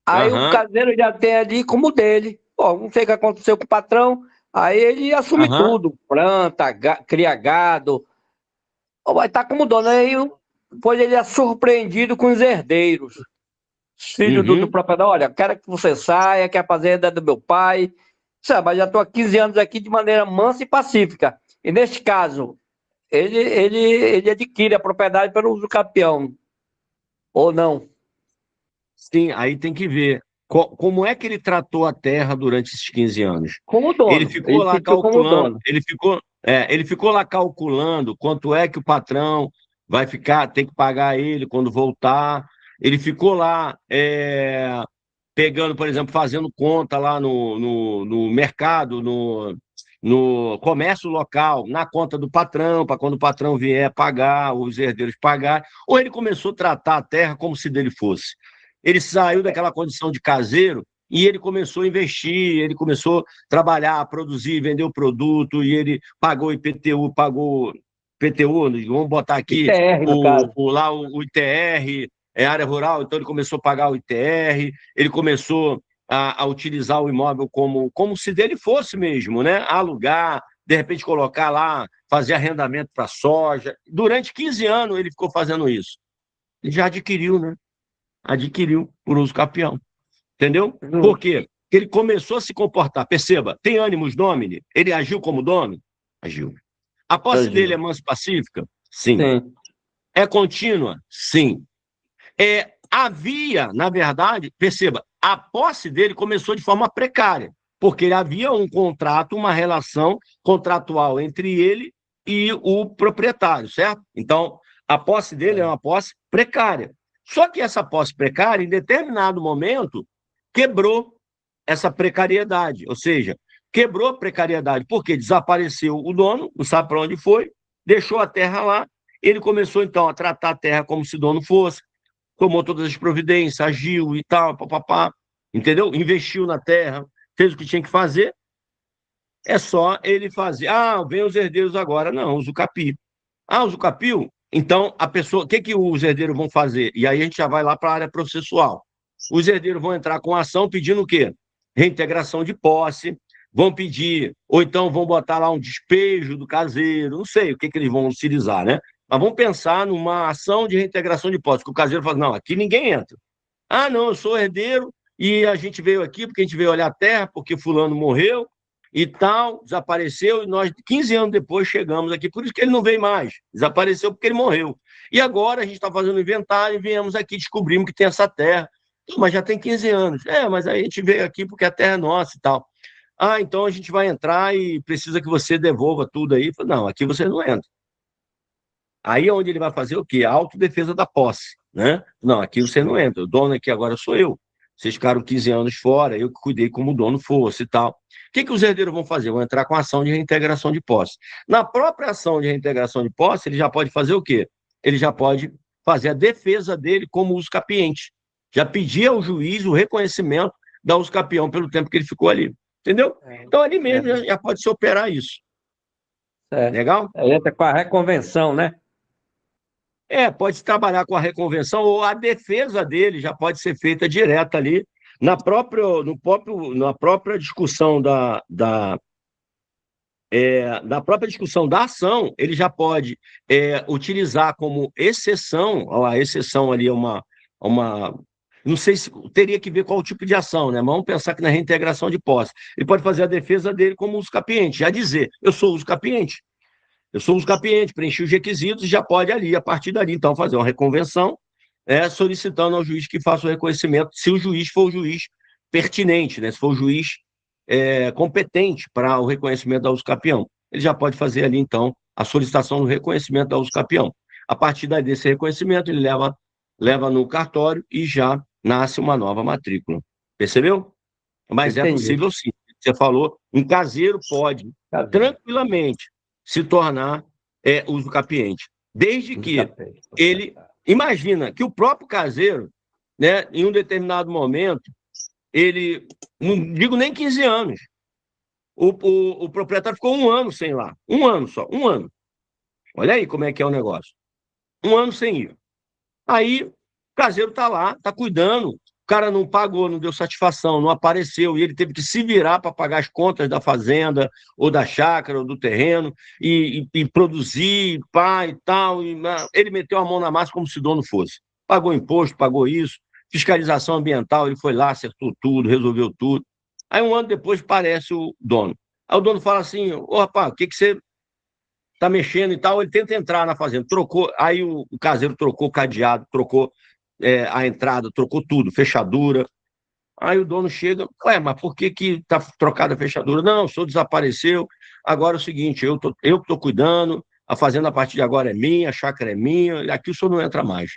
Aí o Aham, caseiro já tem ali como dele. Pô, não sei o que aconteceu com o patrão, aí ele assume aham, tudo, planta, cria gado. Ó, vai estar como dono. Aí depois ele é surpreendido com os herdeiros. Filho do uhum. proprietário, olha, quero que você saia, que a fazenda é do meu pai. Sabe, mas já estou há 15 anos aqui de maneira mansa e pacífica. E neste caso, ele adquire a propriedade pelo uso capião, ou não? Sim, aí tem que ver como é que ele tratou a terra durante esses 15 anos. Como Ele dono. ficou Ele lá fica como calculando, dono. ele ficou lá calculando quanto é que o patrão vai ficar, tem que pagar ele quando voltar. Ele ficou lá pegando, por exemplo, fazendo conta lá no mercado, no comércio local, na conta do patrão, para quando o patrão vier pagar, os herdeiros pagar. Ou ele começou a tratar a terra como se dele fosse. Ele saiu daquela condição de caseiro e ele começou a investir, ele começou a trabalhar, produzir, vender o produto, e ele pagou IPTU, pagou IPTU, vamos botar aqui ITR, no caso. lá o ITR, área rural, então ele começou a pagar o ITR, ele começou a utilizar o imóvel como se dele fosse mesmo, né? Alugar, de repente colocar lá, fazer arrendamento para soja. Durante 15 anos ele ficou fazendo isso. Ele já adquiriu, né? Adquiriu por uso capião. Entendeu? Por Justo. quê? Porque ele começou a se comportar. Perceba, tem ânimos domini? Ele agiu como dono? Agiu. A posse dele é Entendi. mansa e pacífica? Sim. Sim. É contínua? Sim. Havia, na verdade, perceba, a posse dele começou de forma precária, porque havia um contrato, uma relação contratual entre ele e o proprietário, certo? Então, a posse dele é uma posse precária. Só que essa posse precária, em determinado momento, quebrou essa precariedade, ou seja, quebrou a precariedade, porque desapareceu o dono, não sabe para onde foi, deixou a terra lá, ele começou então a tratar a terra como se dono fosse, tomou todas as providências, agiu e tal, papapá, entendeu? Investiu na terra, fez o que tinha que fazer, é só ele fazer. Ah, vem os herdeiros agora. Não, usa o capi. Ah, usa o capil? Então, a pessoa, o que, que os herdeiros vão fazer? E aí a gente já vai lá para a área processual. Os herdeiros vão entrar com ação pedindo o quê? Reintegração de posse, vão pedir, ou então vão botar lá um despejo do caseiro, não sei o que, que eles vão utilizar, né? Mas vamos pensar numa ação de reintegração de posse, que o caseiro fala, não, aqui ninguém entra. Ah, não, eu sou herdeiro e a gente veio aqui porque a gente veio olhar a terra, porque fulano morreu e tal, desapareceu, e nós, 15 anos depois, chegamos aqui. Por isso que ele não veio mais. Desapareceu porque ele morreu. E agora a gente está fazendo inventário e viemos aqui, descobrimos que tem essa terra. Mas já tem 15 anos. Mas aí a gente veio aqui porque a terra é nossa e tal. Ah, então a gente vai entrar e precisa que você devolva tudo aí. Não, aqui você não entra. Aí é onde ele vai fazer o quê? A autodefesa da posse, né? Não, aqui você não entra, o dono aqui agora sou eu. Vocês ficaram 15 anos fora, eu que cuidei como o dono fosse e tal. O que, que os herdeiros vão fazer? Vão entrar com a ação de reintegração de posse. Na própria ação de reintegração de posse, ele já pode fazer o quê? Ele já pode fazer a defesa dele como usucapiente. Já pedir ao juiz o reconhecimento da usucapião pelo tempo que ele ficou ali. Entendeu? Então, ali mesmo já pode se operar isso. Certo. Legal? Aí entra com a reconvenção, né? Pode trabalhar com a reconvenção ou a defesa dele já pode ser feita direta ali na própria discussão da própria discussão da ação, ele já pode utilizar como exceção, ó, a exceção ali é uma. Não sei se teria que ver qual o tipo de ação, né? Mas vamos pensar que na reintegração de posse. Ele pode fazer a defesa dele como usucapiente, já dizer, eu sou usucapiente. Eu sou usucapiente, preenchi os requisitos e já pode ali, a partir dali, então, fazer uma reconvenção, solicitando ao juiz que faça o reconhecimento, se o juiz for o juiz pertinente, né? Se for o juiz competente para o reconhecimento da usucapião. Ele já pode fazer ali, então, a solicitação do reconhecimento da usucapião. A partir desse reconhecimento, ele leva no cartório e já nasce uma nova matrícula. Percebeu? Mas Entendi. é possível sim. Você falou, um caseiro pode tranquilamente se tornar usucapiente, desde que ele imagina que o próprio caseiro, né, em um determinado momento, ele, não digo nem 15 anos, o proprietário ficou 1 ano sem ir lá, 1 ano só, 1 ano. Olha aí como é que é o negócio. 1 ano sem ir. Aí o caseiro está lá, está cuidando, o cara não pagou, não deu satisfação, não apareceu, e ele teve que se virar para pagar as contas da fazenda, ou da chácara, ou do terreno, e produzir, pá, e tal. Ele meteu a mão na massa como se o dono fosse. Pagou imposto, pagou isso, fiscalização ambiental, ele foi lá, acertou tudo, resolveu tudo. Aí 1 ano depois parece o dono. Aí o dono fala assim, ô rapaz, o que você tá mexendo e tal? Ele tenta entrar na fazenda, trocou, aí o caseiro trocou o cadeado, trocou a entrada, trocou tudo, fechadura. Aí o dono chega, mas por que tá trocada a fechadura? Não, o senhor desapareceu, agora é o seguinte, eu que tô cuidando, a fazenda a partir de agora é minha, a chácara é minha, aqui o senhor não entra mais.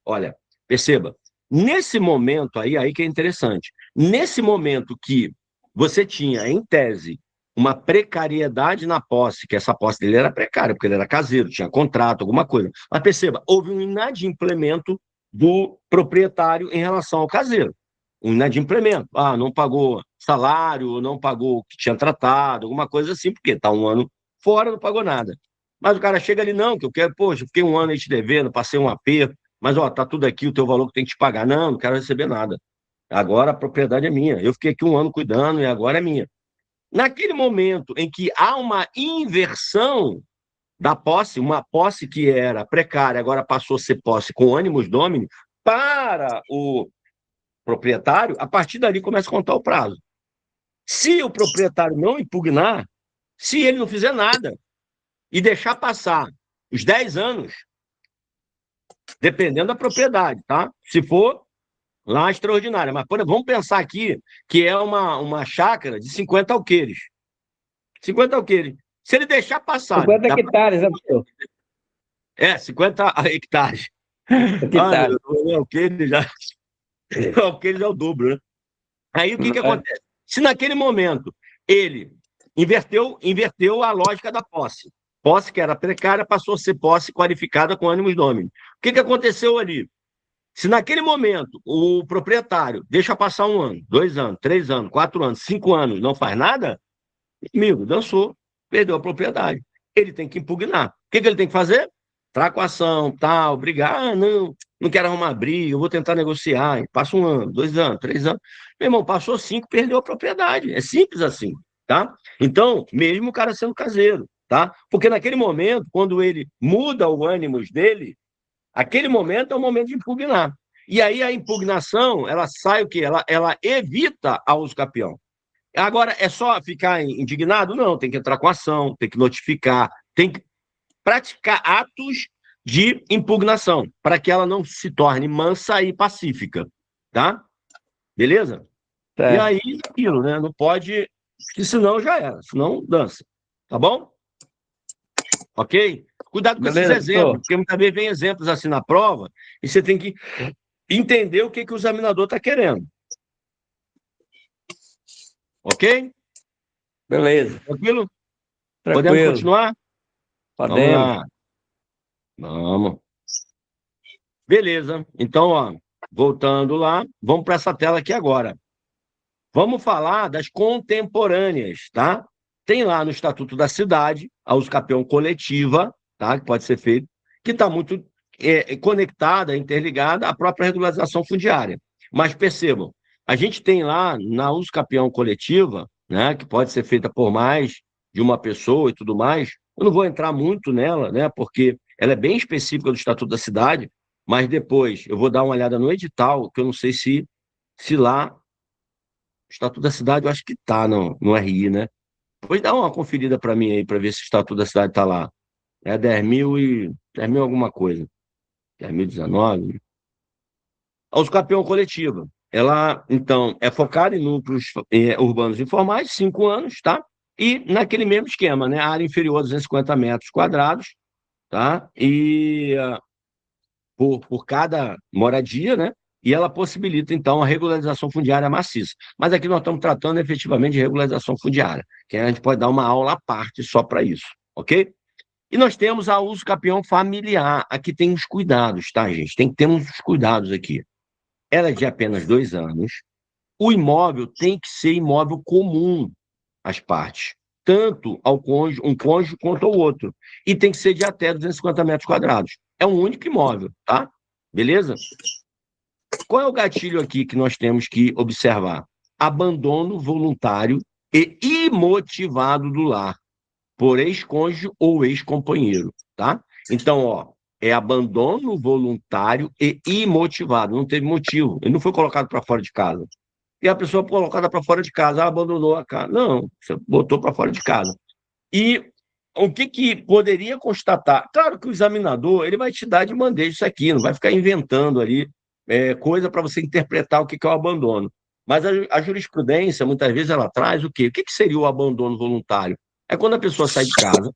Olha, perceba, nesse momento aí que é interessante, nesse momento que você tinha, em tese, uma precariedade na posse, que essa posse dele era precária, porque ele era caseiro, tinha contrato, alguma coisa. Mas perceba, houve um inadimplemento do proprietário em relação ao caseiro. Um inadimplemento. Não pagou salário, não pagou o que tinha tratado, alguma coisa assim, porque está 1 ano fora, não pagou nada. Mas o cara chega ali, não, que eu quero, poxa, fiquei 1 ano aí te devendo, passei um aperto, mas tá tudo aqui, o teu valor que tem que te pagar. Não quero receber nada. Agora a propriedade é minha. Eu fiquei aqui 1 ano cuidando e agora é minha. Naquele momento em que há uma inversão da posse, uma posse que era precária, agora passou a ser posse com ânimos domini, para o proprietário, a partir dali começa a contar o prazo. Se o proprietário não impugnar, se ele não fizer nada e deixar passar os 10 anos, dependendo da propriedade, tá? Se for lá extraordinária. Mas vamos pensar aqui que é uma chácara de 50 alqueires. 50 alqueires. Se ele deixar passar... 50 hectares, né, professor? 50 hectares. Hectares. Alqueires já... Alqueires é o dobro, né? Aí o que acontece? Se naquele momento ele inverteu a lógica da posse. Posse que era precária passou a ser posse qualificada com ânimos domini. O que aconteceu ali? Se naquele momento o proprietário deixa passar 1 ano, 2 anos, 3 anos, 4 anos, 5 anos, não faz nada, amigo, dançou, perdeu a propriedade. Ele tem que impugnar. O que ele tem que fazer? Tracoação, tal, brigar. Não quero arrumar briga, eu vou tentar negociar. Passa 1 ano, 2 anos, 3 anos. Meu irmão, passou 5, perdeu a propriedade. É simples assim, tá? Então, mesmo o cara sendo caseiro, tá? Porque naquele momento, quando ele muda o ânimos dele, aquele momento é o momento de impugnar. E aí a impugnação, ela sai o quê? Ela evita a usucapião. Agora, é só ficar indignado? Não, tem que entrar com ação, tem que notificar, tem que praticar atos de impugnação, para que ela não se torne mansa e pacífica, tá? Beleza? E aí, aquilo, né? Não pode, porque senão já era, senão dança. Tá bom? Ok? Cuidado com esses exemplos, porque muitas vezes vem exemplos assim na prova e você tem que entender o que o examinador está querendo. Ok? Beleza. Tranquilo? Tranquilo. Podemos continuar? Podemos. Vamos lá. Vamos. Beleza. Então, ó, voltando lá, vamos para essa tela aqui agora. Vamos falar das contemporâneas, tá? Tem lá no Estatuto da Cidade a usucapião coletiva, tá? Que pode ser feito, que está muito conectada, interligada à própria regularização fundiária. Mas percebam, a gente tem lá na usucapião coletiva, né, que pode ser feita por mais de uma pessoa e tudo mais. Eu não vou entrar muito nela, né, porque ela é bem específica do Estatuto da Cidade, mas depois eu vou dar uma olhada no edital, que eu não sei se lá, o Estatuto da Cidade, eu acho que está no RI, né? Depois dá uma conferida para mim aí, para ver se o Estatuto da Cidade está lá. É 10 mil alguma coisa. 2019. Os campeão coletiva. Ela, então, é focada em núcleos urbanos informais, 5 anos, tá? E naquele mesmo esquema, né? Área inferior a 250 metros quadrados, tá? E por cada moradia, né? E ela possibilita, então, a regularização fundiária maciça. Mas aqui nós estamos tratando efetivamente de regularização fundiária, que a gente pode dar uma aula à parte só para isso, ok? E nós temos a uso capião familiar. Aqui tem os cuidados, tá, gente? Tem que ter uns cuidados aqui. Ela é de apenas 2 anos. O imóvel tem que ser imóvel comum às partes, tanto ao cônjuge, um cônjuge quanto ao outro. E tem que ser de até 250 metros quadrados. É um único imóvel, tá? Beleza? Qual é o gatilho aqui que nós temos que observar? Abandono voluntário e imotivado do lar por ex-cônjuge ou ex-companheiro, tá? Então, ó, é abandono voluntário e imotivado, não teve motivo, ele não foi colocado para fora de casa. E a pessoa colocada para fora de casa, abandonou a casa. Não, você botou para fora de casa. E o que poderia constatar? Claro que o examinador ele vai te dar de bandeja isso aqui, não vai ficar inventando ali coisa para você interpretar o que é o abandono. Mas a jurisprudência, muitas vezes, ela traz o quê? O que seria o abandono voluntário? É quando a pessoa sai de casa,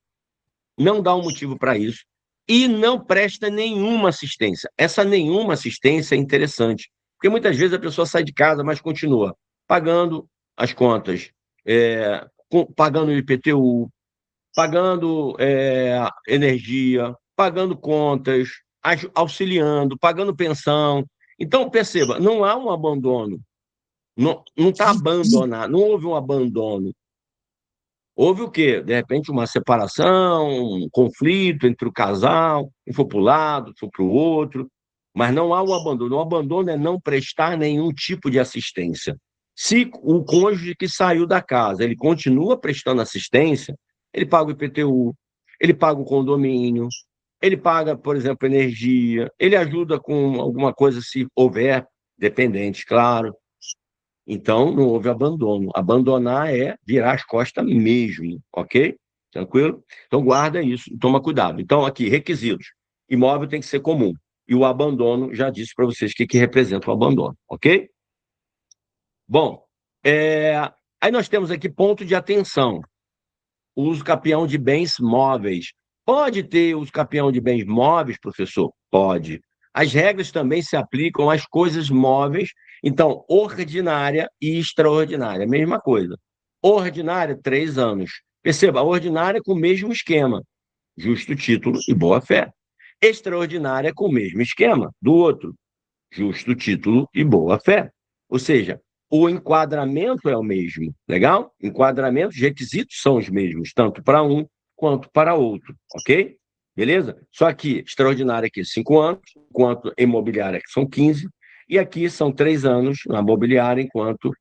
não dá um motivo para isso e não presta nenhuma assistência. Essa nenhuma assistência é interessante, porque muitas vezes a pessoa sai de casa, mas continua pagando as contas, pagando o IPTU, pagando energia, pagando contas, auxiliando, pagando pensão. Então, perceba, não há um abandono, não está abandonado, não houve um abandono. Houve o quê? De repente, uma separação, um conflito entre o casal, um foi para o lado, foi para o outro, mas não há o abandono. O abandono é não prestar nenhum tipo de assistência. Se o cônjuge que saiu da casa, ele continua prestando assistência, ele paga o IPTU, ele paga o condomínio, ele paga, por exemplo, energia, ele ajuda com alguma coisa se houver, dependente, claro. Então, não houve abandono. Abandonar é virar as costas mesmo, ok? Tranquilo? Então, guarda isso, toma cuidado. Então, aqui, requisitos. Imóvel tem que ser comum. E o abandono, já disse para vocês o que representa o abandono, ok? Bom, aí nós temos aqui ponto de atenção. Uso capião de bens móveis. Pode ter uso capião de bens móveis, professor? Pode. As regras também se aplicam às coisas móveis. Então, ordinária e extraordinária, mesma coisa. Ordinária, 3 anos. Perceba, a ordinária com o mesmo esquema, justo título e boa-fé. Extraordinária com o mesmo esquema do outro, justo título e boa-fé. Ou seja, o enquadramento é o mesmo, legal? Enquadramento, os requisitos são os mesmos, tanto para um quanto para outro, ok? Beleza? Só que extraordinária aqui 5 anos, enquanto imobiliária que são 15, e aqui são 3 anos na mobiliária, enquanto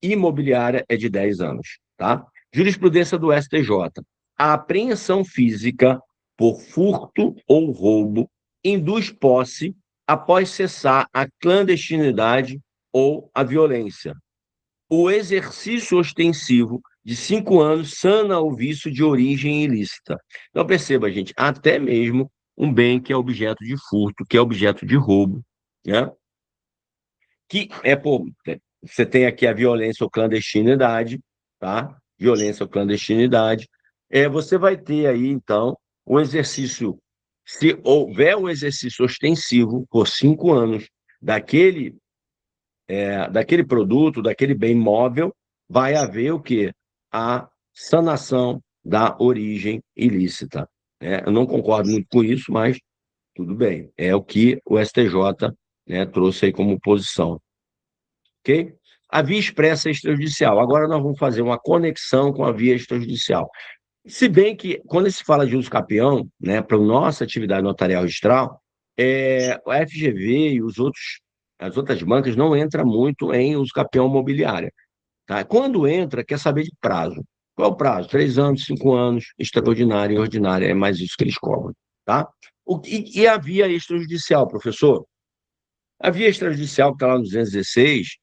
imobiliária é de 10 anos, tá? Jurisprudência do STJ. A apreensão física por furto ou roubo induz posse após cessar a clandestinidade ou a violência. O exercício ostensivo de 5 anos sana o vício de origem ilícita. Então, perceba, gente, até mesmo um bem que é objeto de furto, que é objeto de roubo, né? Que você tem aqui a violência ou clandestinidade, tá? Violência ou clandestinidade. Você vai ter aí, então, o exercício, se houver o exercício ostensivo por 5 anos daquele produto, daquele bem móvel, vai haver o quê? A sanação da origem ilícita. Eu não concordo muito com isso, mas tudo bem. É o que o STJ, trouxe aí como posição. Ok? A via expressa extrajudicial. Agora nós vamos fazer uma conexão com a via extrajudicial. Se bem que, quando se fala de uso capião, para a nossa atividade notarial registral, a FGV e as outras bancas não entram muito em uso capião mobiliária. Tá? Quando entra, quer saber de prazo. Qual é o prazo? 3 anos, 5 anos, extraordinário e ordinário, é mais isso que eles cobram, tá? E a via extrajudicial, professor? A via extrajudicial, que está lá no 216,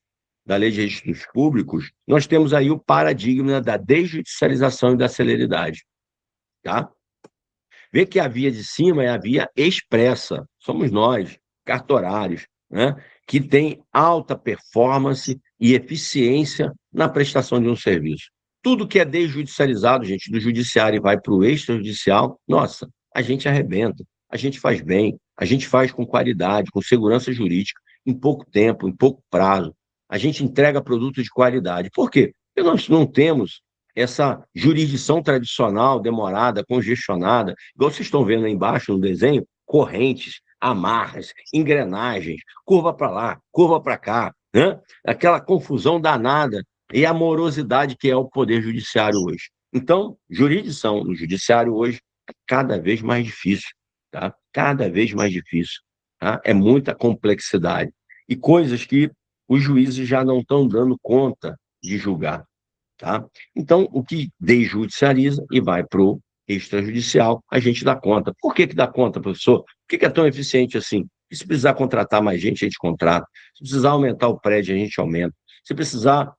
da Lei de Registros Públicos, nós temos aí o paradigma da desjudicialização e da celeridade, tá? Vê que a via de cima é a via expressa, somos nós, cartorários, né? Que tem alta performance e eficiência na prestação de um serviço. Tudo que é desjudicializado, gente, do judiciário e vai para o extrajudicial, nossa, a gente arrebenta, a gente faz bem, a gente faz com qualidade, com segurança jurídica, em pouco tempo, em pouco prazo. A gente entrega produto de qualidade. Por quê? Porque nós não temos essa jurisdição tradicional, demorada, congestionada, igual vocês estão vendo aí embaixo no desenho, correntes, amarras, engrenagens, curva para lá, curva para cá, né? Aquela confusão danada e a morosidade que é o poder judiciário hoje. Então, jurisdição no judiciário hoje é cada vez mais difícil, tá? Cada vez mais difícil, tá? É muita complexidade e coisas que os juízes já não estão dando conta de julgar. Tá? Então, o que desjudicializa e vai para o extrajudicial, a gente dá conta. Por que dá conta, professor? Por que é tão eficiente assim? E se precisar contratar mais gente, a gente contrata. Se precisar aumentar o prédio, a gente aumenta. Se precisar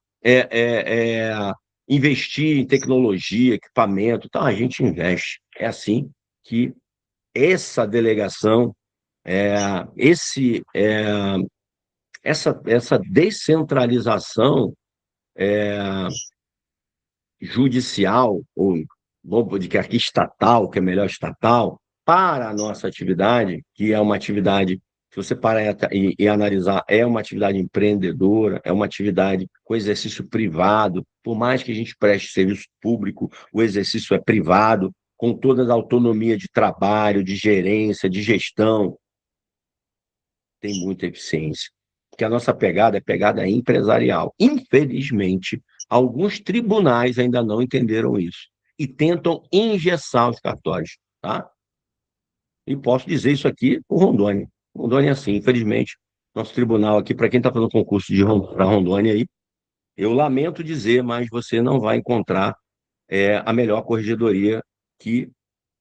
investir em tecnologia, equipamento, tá, a gente investe. É assim que essa delegação, esse, essa descentralização judicial, ou vamos dizer aqui estatal, que é melhor estatal, para a nossa atividade, que é uma atividade, se você parar e analisar, é uma atividade empreendedora, é uma atividade com exercício privado, por mais que a gente preste serviço público, o exercício é privado, com toda a autonomia de trabalho, de gerência, de gestão, tem muita eficiência. Porque a nossa pegada é pegada empresarial. Infelizmente, alguns tribunais ainda não entenderam isso e tentam engessar os cartórios, tá? E posso dizer isso aqui por Rondônia. Rondônia é assim, infelizmente. Nosso tribunal aqui, para quem está fazendo concurso para Rondônia aí, eu lamento dizer, mas você não vai encontrar a melhor corregedoria que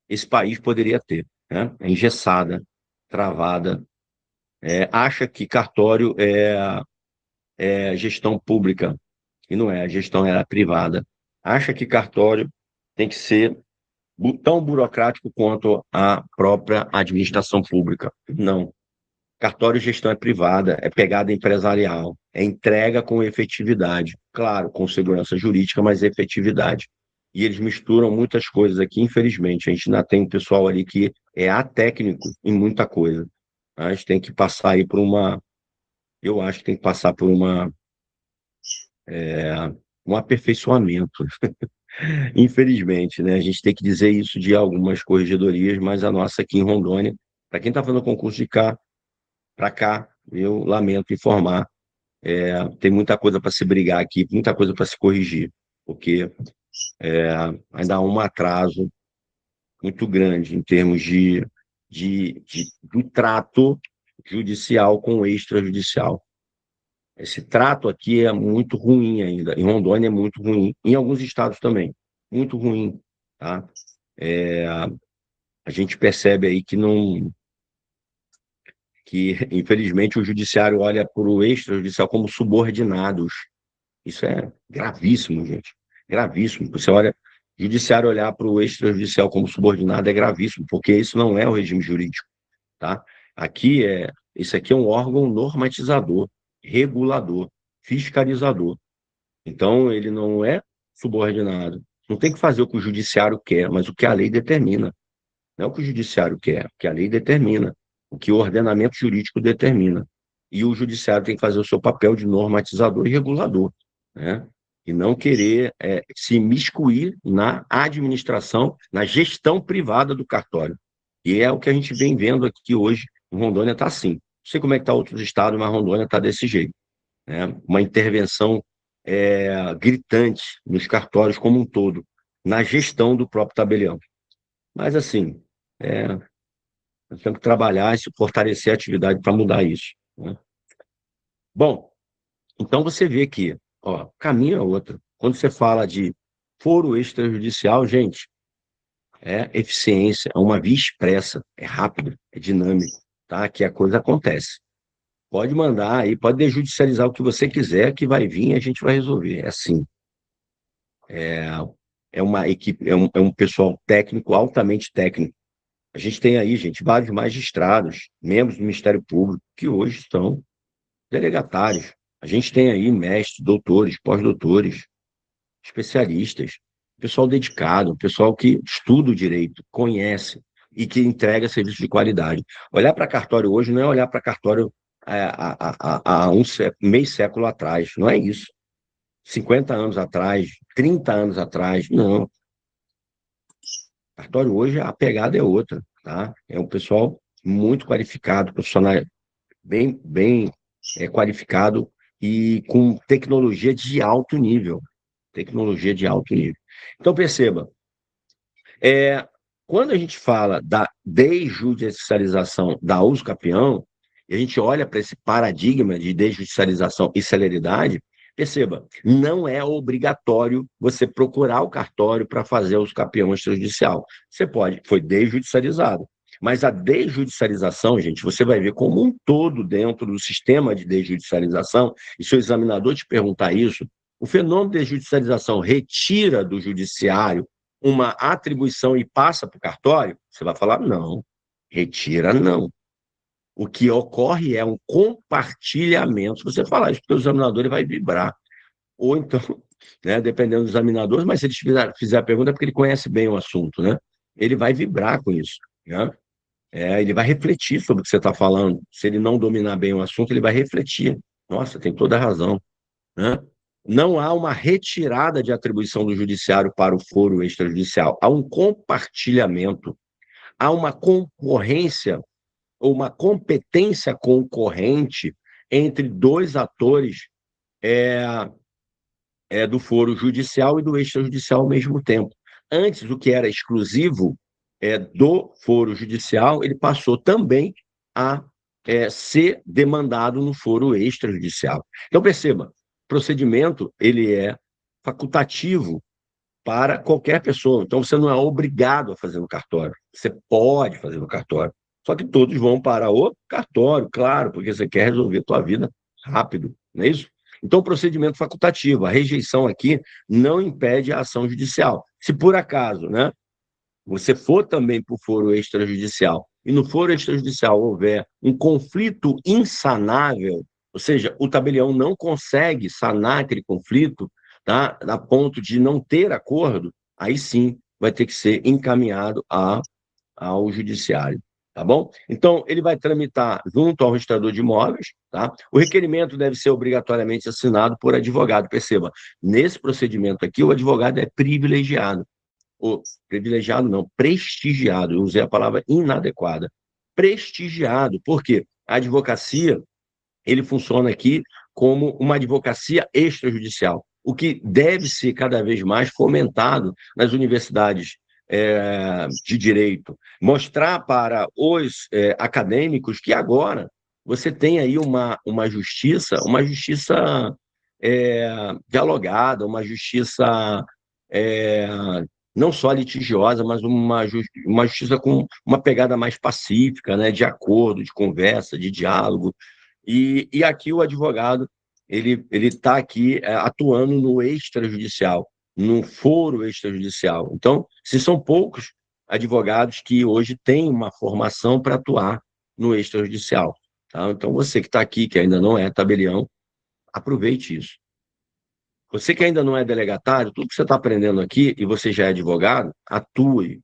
esse país poderia ter, né? É engessada, travada, acha que cartório é gestão pública, e não é, a gestão é privada. Acha que cartório tem que ser tão burocrático quanto a própria administração pública. Não. Cartório e gestão é privada, é pegada empresarial, é entrega com efetividade. Claro, com segurança jurídica, mas efetividade. E eles misturam muitas coisas aqui, infelizmente. A gente ainda tem um pessoal ali que é atécnico em muita coisa. A gente tem que passar aí por uma. Eu acho que tem que passar por um aperfeiçoamento. Infelizmente, né? A gente tem que dizer isso de algumas corregedorias, mas a nossa aqui em Rondônia, para quem está fazendo concurso de cá para cá, eu lamento informar, tem muita coisa para se brigar aqui, muita coisa para se corrigir, porque ainda há um atraso muito grande em termos do trato judicial com o extrajudicial. Esse trato aqui é muito ruim ainda. Em Rondônia é muito ruim. Em alguns estados também. Muito ruim. Tá? A gente percebe aí que não. Que, infelizmente, o judiciário olha para o extrajudicial como subordinados. Isso é gravíssimo, gente. Gravíssimo. Você olha. O judiciário olhar para o extrajudicial como subordinado é gravíssimo, porque isso não é o regime jurídico. Tá? Isso aqui é um órgão normatizador, regulador, fiscalizador. Então, ele não é subordinado. Não tem que fazer o que o judiciário quer, mas o que a lei determina. Não é o que o judiciário quer, o que a lei determina, o que o ordenamento jurídico determina. E o judiciário tem que fazer o seu papel de normatizador e regulador, né? E não querer se imiscuir na administração, na gestão privada do cartório. E é o que a gente vem vendo aqui hoje. Em Rondônia está assim. Não sei como é que está outros estados, mas Rondônia está desse jeito, né? Uma intervenção gritante nos cartórios como um todo, na gestão do próprio tabelião. Mas, assim, nós temos que trabalhar e se fortalecer a atividade para mudar isso, né? Bom, então você vê que o caminho é outro. Quando você fala de Foro extrajudicial, gente, é eficiência, é uma via expressa, é rápido, é dinâmico, tá? Que a coisa acontece. Pode mandar aí, pode desjudicializar o que você quiser, que vai vir e a gente vai resolver. É assim. É, é uma equipe, é um pessoal técnico, altamente técnico. A gente tem aí, gente, vários magistrados, membros do Ministério Público, que hoje são delegatários. A gente tem aí mestres, doutores, pós-doutores, especialistas, pessoal dedicado, pessoal que estuda o direito, conhece e que entrega serviço de qualidade. Olhar para cartório hoje não é olhar para cartório há meio século atrás, não é isso. 50 anos atrás, 30 anos atrás, não. Cartório hoje a pegada é outra, tá? É um pessoal muito qualificado, profissional bem qualificado e com tecnologia de alto nível. Tecnologia de alto nível. Então, perceba, quando a gente fala da desjudicialização da uso capião, e a gente olha para esse paradigma de desjudicialização e celeridade, perceba, não é obrigatório você procurar o cartório para fazer o uso capião extrajudicial. Você pode, foi desjudicializado. Mas a desjudicialização, gente, você vai ver como um todo dentro do sistema de desjudicialização, e se o examinador te perguntar isso, o fenômeno de desjudicialização retira do judiciário uma atribuição e passa para o cartório? Você vai falar, não, retira não. O que ocorre é um compartilhamento. Se você falar isso para o examinador, ele vai vibrar. Ou então, né, dependendo do examinador, mas se ele fizer a pergunta é porque ele conhece bem o assunto, né? Ele vai vibrar com isso, né? Ele vai refletir sobre o que você está falando. Se ele não dominar bem o assunto, ele vai refletir. Nossa, tem toda a razão, né? Não há uma retirada de atribuição do judiciário para o foro extrajudicial. Há um compartilhamento, há uma concorrência ou uma competência concorrente entre dois atores é, do foro judicial e do extrajudicial ao mesmo tempo. Antes, o que era exclusivo do foro judicial, ele passou também a ser demandado no foro extrajudicial. Então, perceba, o procedimento ele é facultativo para qualquer pessoa. Então, você não é obrigado a fazer no cartório. Você pode fazer no cartório. Só que todos vão para o cartório, claro, porque você quer resolver a tua vida rápido, não é isso? Então, procedimento facultativo. A rejeição aqui não impede a ação judicial. Se por acaso, né, você for também para o foro extrajudicial e no foro extrajudicial houver um conflito insanável, ou seja, o tabelião não consegue sanar aquele conflito, tá, a ponto de não ter acordo, aí sim vai ter que ser encaminhado ao judiciário, tá bom? Então, ele vai tramitar junto ao registrador de imóveis, tá? O requerimento deve ser obrigatoriamente assinado por advogado. Perceba, nesse procedimento aqui, o advogado é privilegiado. Ou privilegiado não, prestigiado. Eu usei a palavra inadequada. Prestigiado. Por quê? A advocacia, ele funciona aqui como uma advocacia extrajudicial, o que deve ser cada vez mais fomentado nas universidades de direito. Mostrar para os acadêmicos que agora você tem aí uma justiça dialogada, uma justiça não só litigiosa, mas uma justiça com uma pegada mais pacífica, né, de acordo, de conversa, de diálogo. E aqui o advogado ele está aqui atuando no extrajudicial, no foro extrajudicial. Então, se são poucos advogados que hoje têm uma formação para atuar no extrajudicial. Tá? Então, você que está aqui, que ainda não é tabelião, aproveite isso. Você que ainda não é delegatário, tudo que você está aprendendo aqui, e você já é advogado, atue,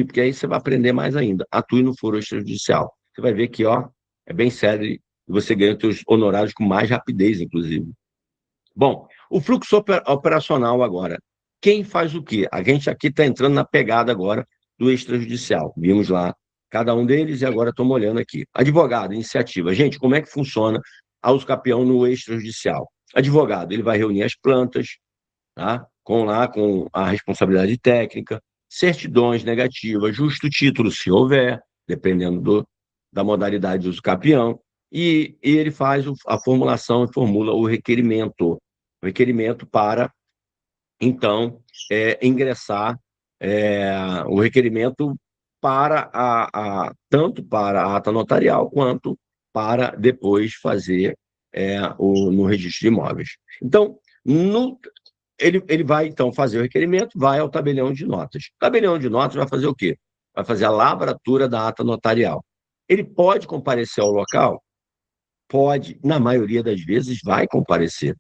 porque aí você vai aprender mais ainda. Atue no foro extrajudicial. Você vai ver que, ó, é bem sério e você ganha os seus honorários com mais rapidez, inclusive. Bom, o fluxo operacional agora. Quem faz o quê? A gente aqui está entrando na pegada agora do extrajudicial. Vimos lá cada um deles e agora estamos olhando aqui. Advogado, iniciativa. Gente, como é que funciona a uso capião no extrajudicial? Advogado, ele vai reunir as plantas, tá? Com a responsabilidade técnica, certidões negativas, justo título, se houver, dependendo da modalidade de uso capião, e ele faz a formulação e formula o requerimento para então, ingressar o requerimento tanto para a ata notarial quanto para depois fazer no registro de imóveis. Então, ele vai, então, fazer o requerimento, vai ao tabelião de notas. O tabelião de notas vai fazer o quê? Vai fazer a lavratura da ata notarial. Ele pode comparecer ao local? Pode, na maioria das vezes, vai comparecer.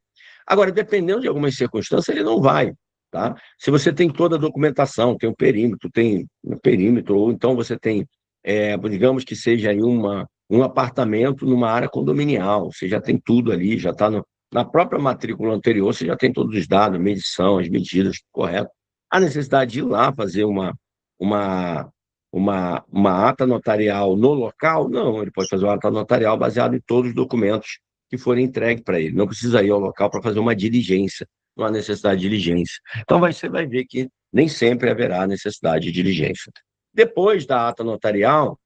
Agora, dependendo de algumas circunstâncias, ele não vai. Tá? Se você tem toda a documentação, tem um perímetro, ou então você tem, digamos que seja aí um apartamento numa área condominial, você já tem tudo ali, já está na própria matrícula anterior, você já tem todos os dados, medição, as medidas, correto? A necessidade de ir lá fazer uma, uma ata notarial no local? Não, ele pode fazer uma ata notarial baseada em todos os documentos que forem entregues para ele. Não precisa ir ao local para fazer uma diligência, não há necessidade de diligência. Então, você vai ver que nem sempre haverá necessidade de diligência. Depois da ata notarial,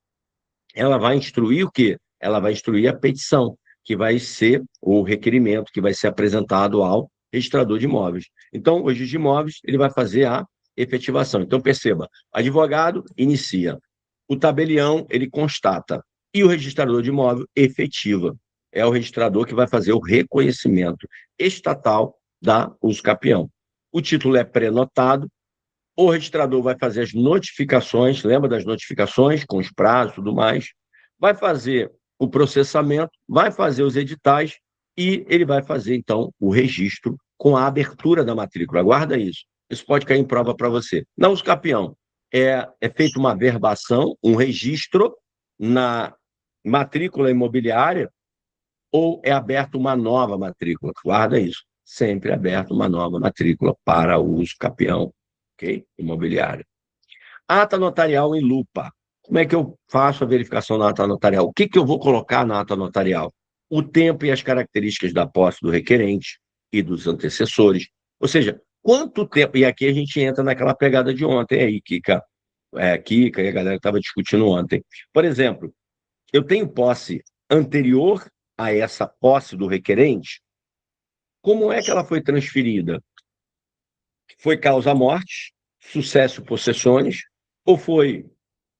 ela vai instruir o quê? Ela vai instruir a petição, que vai ser o requerimento que vai ser apresentado ao registrador de imóveis. Então, o registro de imóveis, ele vai fazer a efetivação. Então, perceba, advogado inicia, o tabelião, ele constata, e o registrador de imóvel efetiva. É o registrador que vai fazer o reconhecimento estatal da usucapião. O título é pré-notado, o registrador vai fazer as notificações, lembra das notificações, com os prazos e tudo mais, vai fazer o processamento, vai fazer os editais e ele vai fazer, então, o registro com a abertura da matrícula. Guarda isso. Isso pode cair em prova para você. Na usucapião, é feita uma verbação, um registro na matrícula imobiliária ou é aberta uma nova matrícula? Guarda isso. Sempre aberta uma nova matrícula para o usucapião, ok? Imobiliária. Ata notarial em lupa. Como é que eu faço a verificação na ata notarial? O que eu vou colocar na ata notarial? O tempo e as características da posse do requerente e dos antecessores. Ou seja, quanto tempo... E aqui a gente entra naquela pegada de ontem aí, Kika. Kika e a galera estava discutindo ontem. Por exemplo, eu tenho posse anterior a essa posse do requerente. Como é que ela foi transferida? Foi causa-morte, sucesso possessiones, ou foi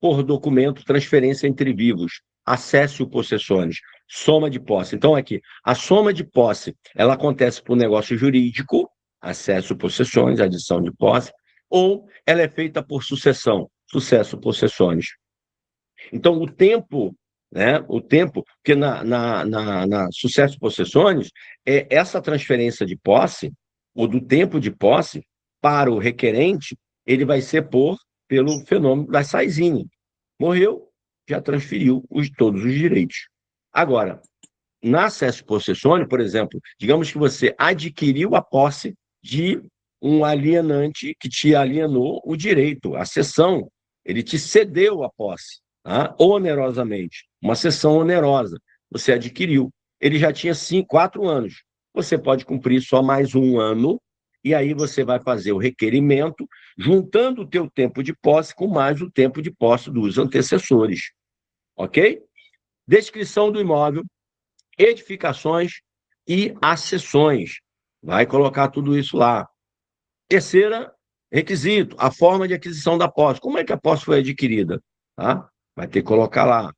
por documento, transferência entre vivos, acéssio possessiones, soma de posse. Então, aqui, a soma de posse, ela acontece por negócio jurídico, acéssio possessiones, adição de posse, ou ela é feita por sucessão, sucesso possessiones. Então, o tempo, porque na sucesso possessiones, essa transferência de posse, ou do tempo de posse, para o requerente, ele vai ser pelo fenômeno da saisinha. Morreu, já transferiu todos os direitos. Agora, na acesso possessione, por exemplo, digamos que você adquiriu a posse de um alienante que te alienou o direito, a cessão, ele te cedeu a posse, tá? Onerosamente, uma cessão onerosa, você adquiriu. Ele já tinha 4 anos, você pode cumprir só mais 1 ano, e aí você vai fazer o requerimento, juntando o teu tempo de posse com mais o tempo de posse dos antecessores. Ok? Descrição do imóvel, edificações e acessões. Vai colocar tudo isso lá. Terceira, requisito, a forma de aquisição da posse. Como é que a posse foi adquirida? Tá? Vai ter que colocar lá.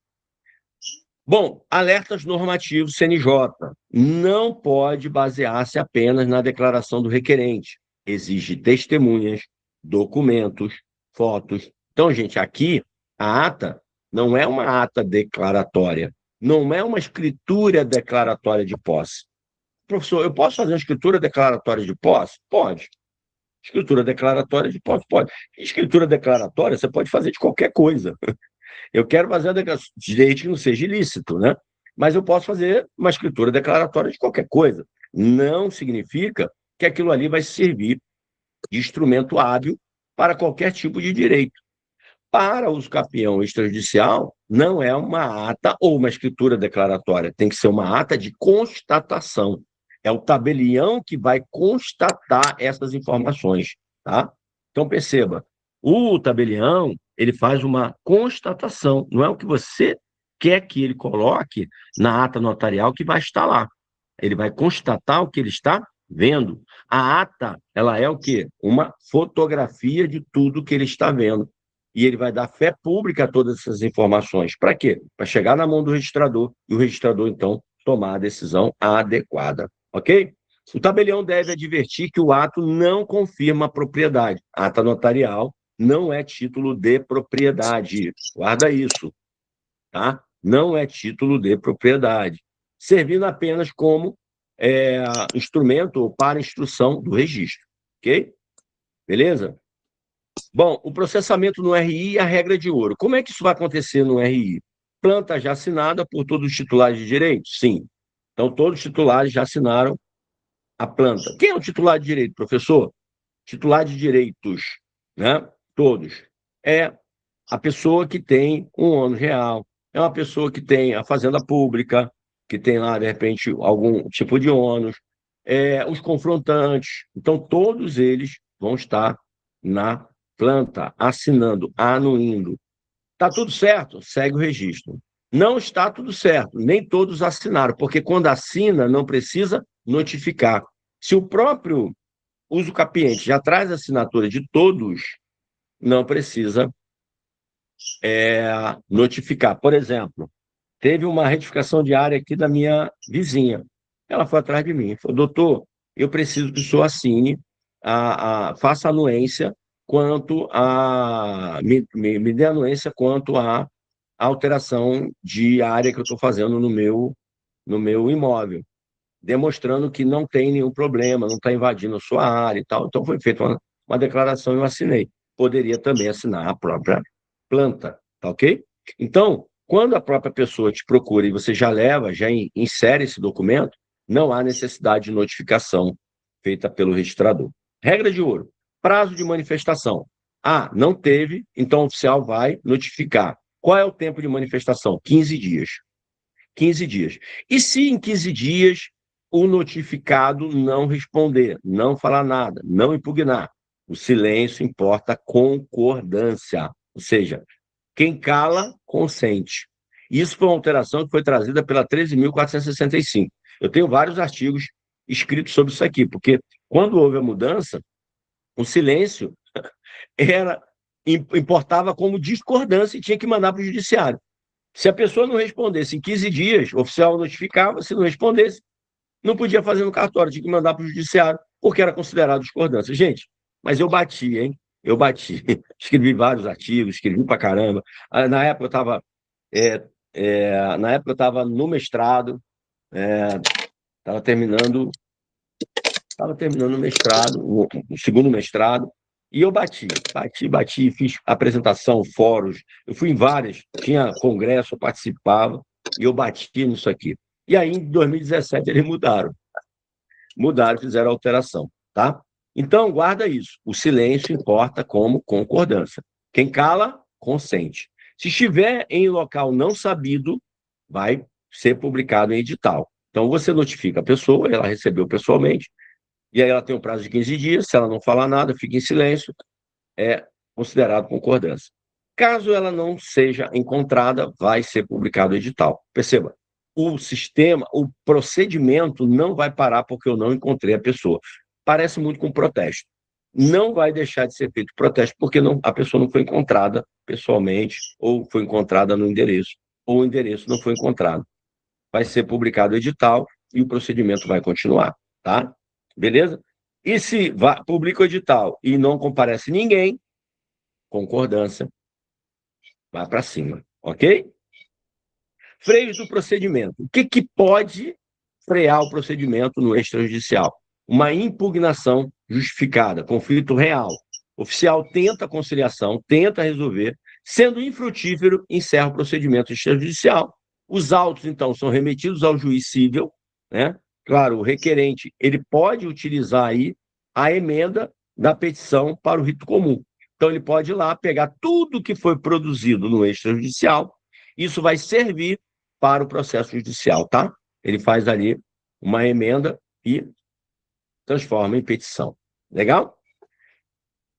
Bom, alertas normativos CNJ. Não pode basear-se apenas na declaração do requerente. Exige testemunhas, documentos, fotos. Então, gente, aqui a ata não é uma ata declaratória, não é uma escritura declaratória de posse. Professor, eu posso fazer uma escritura declaratória de posse? Pode. Escritura declaratória de posse? Pode. Escritura declaratória você pode fazer de qualquer coisa. Eu quero fazer a declaração, desde que não seja ilícito, né? Mas eu posso fazer uma escritura declaratória de qualquer coisa. Não significa que aquilo ali vai servir de instrumento hábil para qualquer tipo de direito. Para o usucapião extrajudicial, não é uma ata ou uma escritura declaratória, tem que ser uma ata de constatação. É o tabelião que vai constatar essas informações, tá? Então, perceba, o tabelião, ele faz uma constatação, não é o que você quer que ele coloque na ata notarial que vai estar lá. Ele vai constatar o que ele está vendo, a ata, ela é o quê? Uma fotografia de tudo que ele está vendo. E ele vai dar fé pública a todas essas informações. Para quê? Para chegar na mão do registrador e o registrador, então, tomar a decisão adequada. Ok? O tabelião deve advertir que o ato não confirma a propriedade. Ata notarial não é título de propriedade. Guarda isso, tá? Não é título de propriedade. Servindo apenas como instrumento para instrução do registro. Ok? Beleza? Bom, o processamento no RI e a regra de ouro. Como é que isso vai acontecer no RI? Planta já assinada por todos os titulares de direitos? Sim. Então, todos os titulares já assinaram a planta. Quem é o titular de direito, professor? Titular de direitos, né? Todos. É a pessoa que tem um ônus real, é uma pessoa que tem a fazenda pública, que tem lá, de repente, algum tipo de ônus, os confrontantes. Então, todos eles vão estar na planta, assinando, anuindo. Está tudo certo? Segue o registro. Não está tudo certo, nem todos assinaram, porque quando assina, não precisa notificar. Se o próprio uso capiente já traz a assinatura de todos, não precisa notificar. Por exemplo, teve uma retificação de área aqui da minha vizinha. Ela foi atrás de mim, falou, doutor, eu preciso que o senhor assine, faça anuência quanto a... Me dê anuência quanto à alteração de área que eu estou fazendo no meu imóvel, demonstrando que não tem nenhum problema, não está invadindo a sua área e tal. Então, foi feita uma declaração e eu assinei. Poderia também assinar a própria planta, tá ok? Então, quando a própria pessoa te procura e você já leva, já insere esse documento, não há necessidade de notificação feita pelo registrador. Regra de ouro, prazo de manifestação. Não teve, então o oficial vai notificar. Qual é o tempo de manifestação? 15 dias. 15 dias. E se em 15 dias o notificado não responder, não falar nada, não impugnar? O silêncio importa concordância, ou seja, quem cala, consente. Isso foi uma alteração que foi trazida pela 13.465. Eu tenho vários artigos escritos sobre isso aqui, porque quando houve a mudança, o silêncio importava como discordância e tinha que mandar para o judiciário. Se a pessoa não respondesse em 15 dias, o oficial notificava, se não respondesse, não podia fazer no cartório, tinha que mandar para o judiciário, porque era considerado discordância. Gente, mas eu bati, hein? Eu bati. Escrevi vários artigos, escrevi pra caramba. Na época eu estava no mestrado, estava terminando o mestrado, o segundo mestrado, e eu bati, fiz apresentação, fóruns, eu fui em várias, tinha congresso, eu participava, e eu bati nisso aqui. E aí, em 2017, eles mudaram, fizeram alteração, tá? Então, guarda isso, o silêncio importa como concordância. Quem cala, consente. Se estiver em local não sabido, vai ser publicado em edital. Então, você notifica a pessoa, ela recebeu pessoalmente, e aí ela tem um prazo de 15 dias, se ela não falar nada, fica em silêncio, é considerado concordância. Caso ela não seja encontrada, vai ser publicado o edital. Perceba, o sistema, o procedimento não vai parar porque eu não encontrei a pessoa. Parece muito com protesto. Não vai deixar de ser feito protesto porque a pessoa não foi encontrada pessoalmente, ou foi encontrada no endereço, ou o endereço não foi encontrado. Vai ser publicado o edital e o procedimento vai continuar, tá? Beleza? E se publica o edital e não comparece ninguém, concordância, vai para cima, ok? Freios do procedimento. O que pode frear o procedimento no extrajudicial? Uma impugnação justificada, conflito real. O oficial tenta a conciliação, tenta resolver, sendo infrutífero, encerra o procedimento extrajudicial. Os autos, então, são remetidos ao juiz cível, né? Claro, o requerente ele pode utilizar aí a emenda da petição para o rito comum. Então, ele pode ir lá pegar tudo que foi produzido no extrajudicial, isso vai servir para o processo judicial, tá? Ele faz ali uma emenda e transforma em petição. Legal?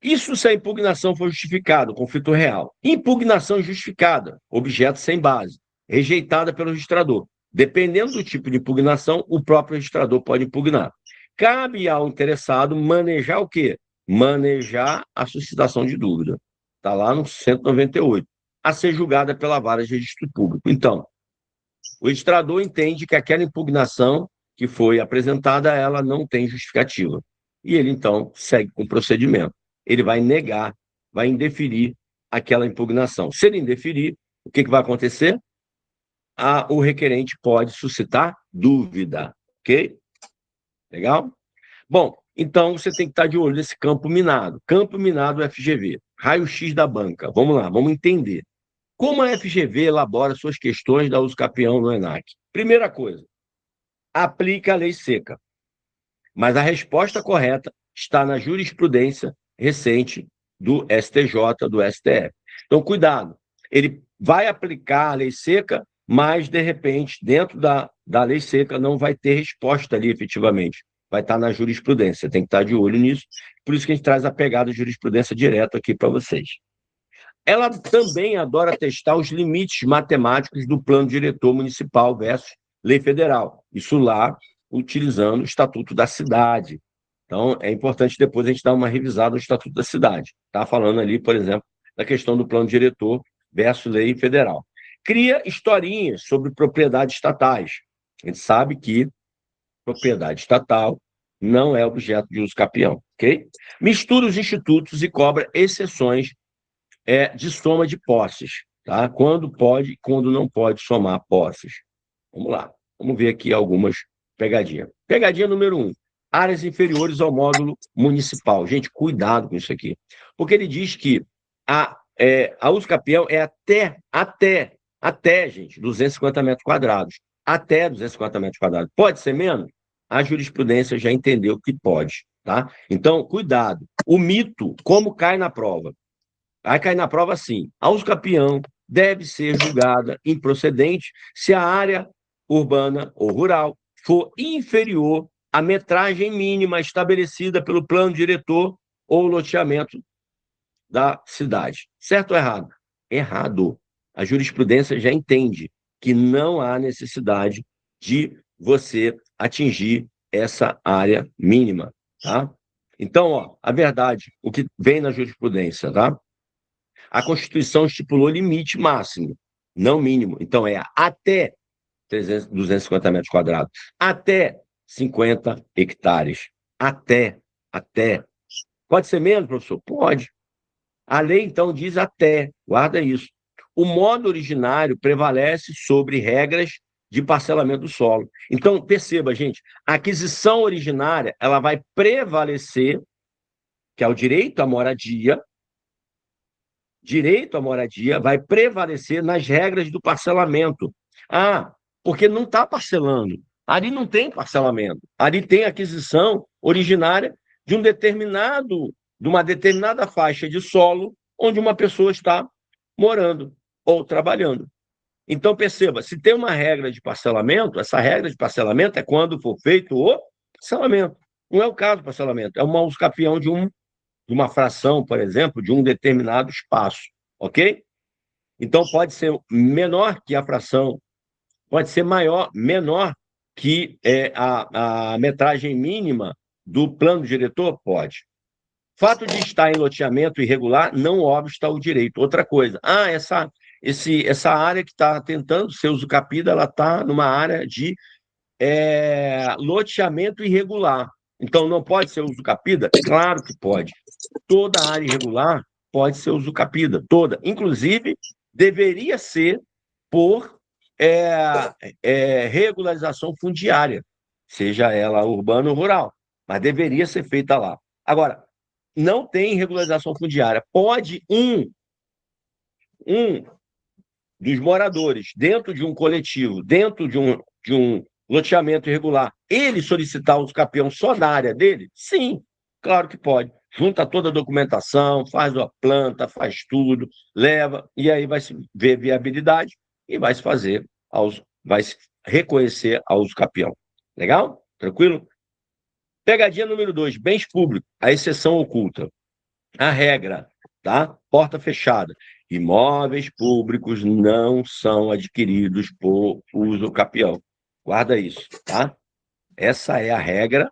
Isso se a impugnação for justificada, conflito real. Impugnação justificada, objeto sem base, rejeitada pelo registrador. Dependendo do tipo de impugnação, o próprio registrador pode impugnar. cabe ao interessado manejar o quê? Manejar a suscitação de dúvida. Está lá no 198, a ser julgada pela vara de registro público. Então, o registrador entende que aquela impugnação que foi apresentada, ela não tem justificativa. E ele, então, segue com o procedimento. Ele vai negar, vai indeferir aquela impugnação. Se ele indeferir, o que vai acontecer? O requerente pode suscitar dúvida, ok? Legal? Bom, então você tem que estar de olho nesse campo minado. Campo minado FGV, raio-x da banca. Vamos lá, vamos entender. Como a FGV elabora suas questões da uso capião no ENAC? Primeira coisa, aplica a lei seca. Mas a resposta correta está na jurisprudência recente do STJ, do STF. Então, cuidado. Ele vai aplicar a lei seca, mas, de repente, dentro da lei seca, não vai ter resposta ali, efetivamente. Vai estar na jurisprudência. Tem que estar de olho nisso. Por isso que a gente traz a pegada de jurisprudência direto aqui para vocês. Ela também adora testar os limites matemáticos do plano diretor municipal versus lei federal. Isso lá, utilizando o Estatuto da Cidade. Então, é importante depois a gente dar uma revisada no Estatuto da Cidade. Está falando ali, por exemplo, da questão do plano diretor versus lei federal. Cria historinhas sobre propriedades estatais. A gente sabe que propriedade estatal não é objeto de uso capião, ok? Mistura os institutos e cobra exceções de soma de posses, tá? Quando pode, quando não pode somar posses. Vamos lá, vamos ver aqui algumas pegadinhas. Pegadinha número 1, áreas inferiores ao módulo municipal. Gente, cuidado com isso aqui, porque ele diz que a uso capião é até, gente, 250 metros quadrados. Até 250 metros quadrados. Pode ser menos? A jurisprudência já entendeu que pode, tá? Então, cuidado. O mito, como cai na prova? Vai cair na prova assim. A uso capião deve ser julgada improcedente se a área urbana ou rural for inferior à metragem mínima estabelecida pelo plano diretor ou loteamento da cidade. Certo ou errado? Errado. A jurisprudência já entende que não há necessidade de você atingir essa área mínima, tá? Então, ó, a verdade, o que vem na jurisprudência, tá? A Constituição estipulou limite máximo, não mínimo. Então, é até 250 metros quadrados, até 50 hectares. Até. Pode ser menos, professor? Pode. A lei, então, diz até. Guarda isso. O modo originário prevalece sobre regras de parcelamento do solo. Então, perceba, gente, a aquisição originária, ela vai prevalecer, que é o direito à moradia, vai prevalecer nas regras do parcelamento. Porque não está parcelando. Ali não tem parcelamento. Ali tem aquisição originária de uma determinada faixa de solo onde uma pessoa está morando ou trabalhando. Então, perceba, se tem uma regra de parcelamento, essa regra de parcelamento é quando for feito o parcelamento. Não é o caso do parcelamento, é um uso capião de uma fração, por exemplo, de um determinado espaço, ok? Então, pode ser menor que a fração, pode ser menor que a metragem mínima do plano diretor? Pode. Fato de estar em loteamento irregular não obsta o direito. Outra coisa, essa área que está tentando ser usucapida, ela está numa área de loteamento irregular. Então, não pode ser usucapida? Claro que pode. Toda área irregular pode ser usucapida, toda. Inclusive, deveria ser por regularização fundiária, seja ela urbana ou rural, mas deveria ser feita lá. Agora, não tem regularização fundiária. Pode um dos moradores, dentro de um coletivo, dentro de um loteamento irregular, ele solicitar o capião só da área dele? Sim, claro que pode. Junta toda a documentação, faz a planta, faz tudo, leva, e aí vai se ver viabilidade e vai se reconhecer a uso capião. Legal? Tranquilo? Pegadinha número 2, bens públicos, a exceção oculta. A regra, tá? Porta fechada. Imóveis públicos não são adquiridos por uso capião. Guarda isso, tá? Essa é a regra,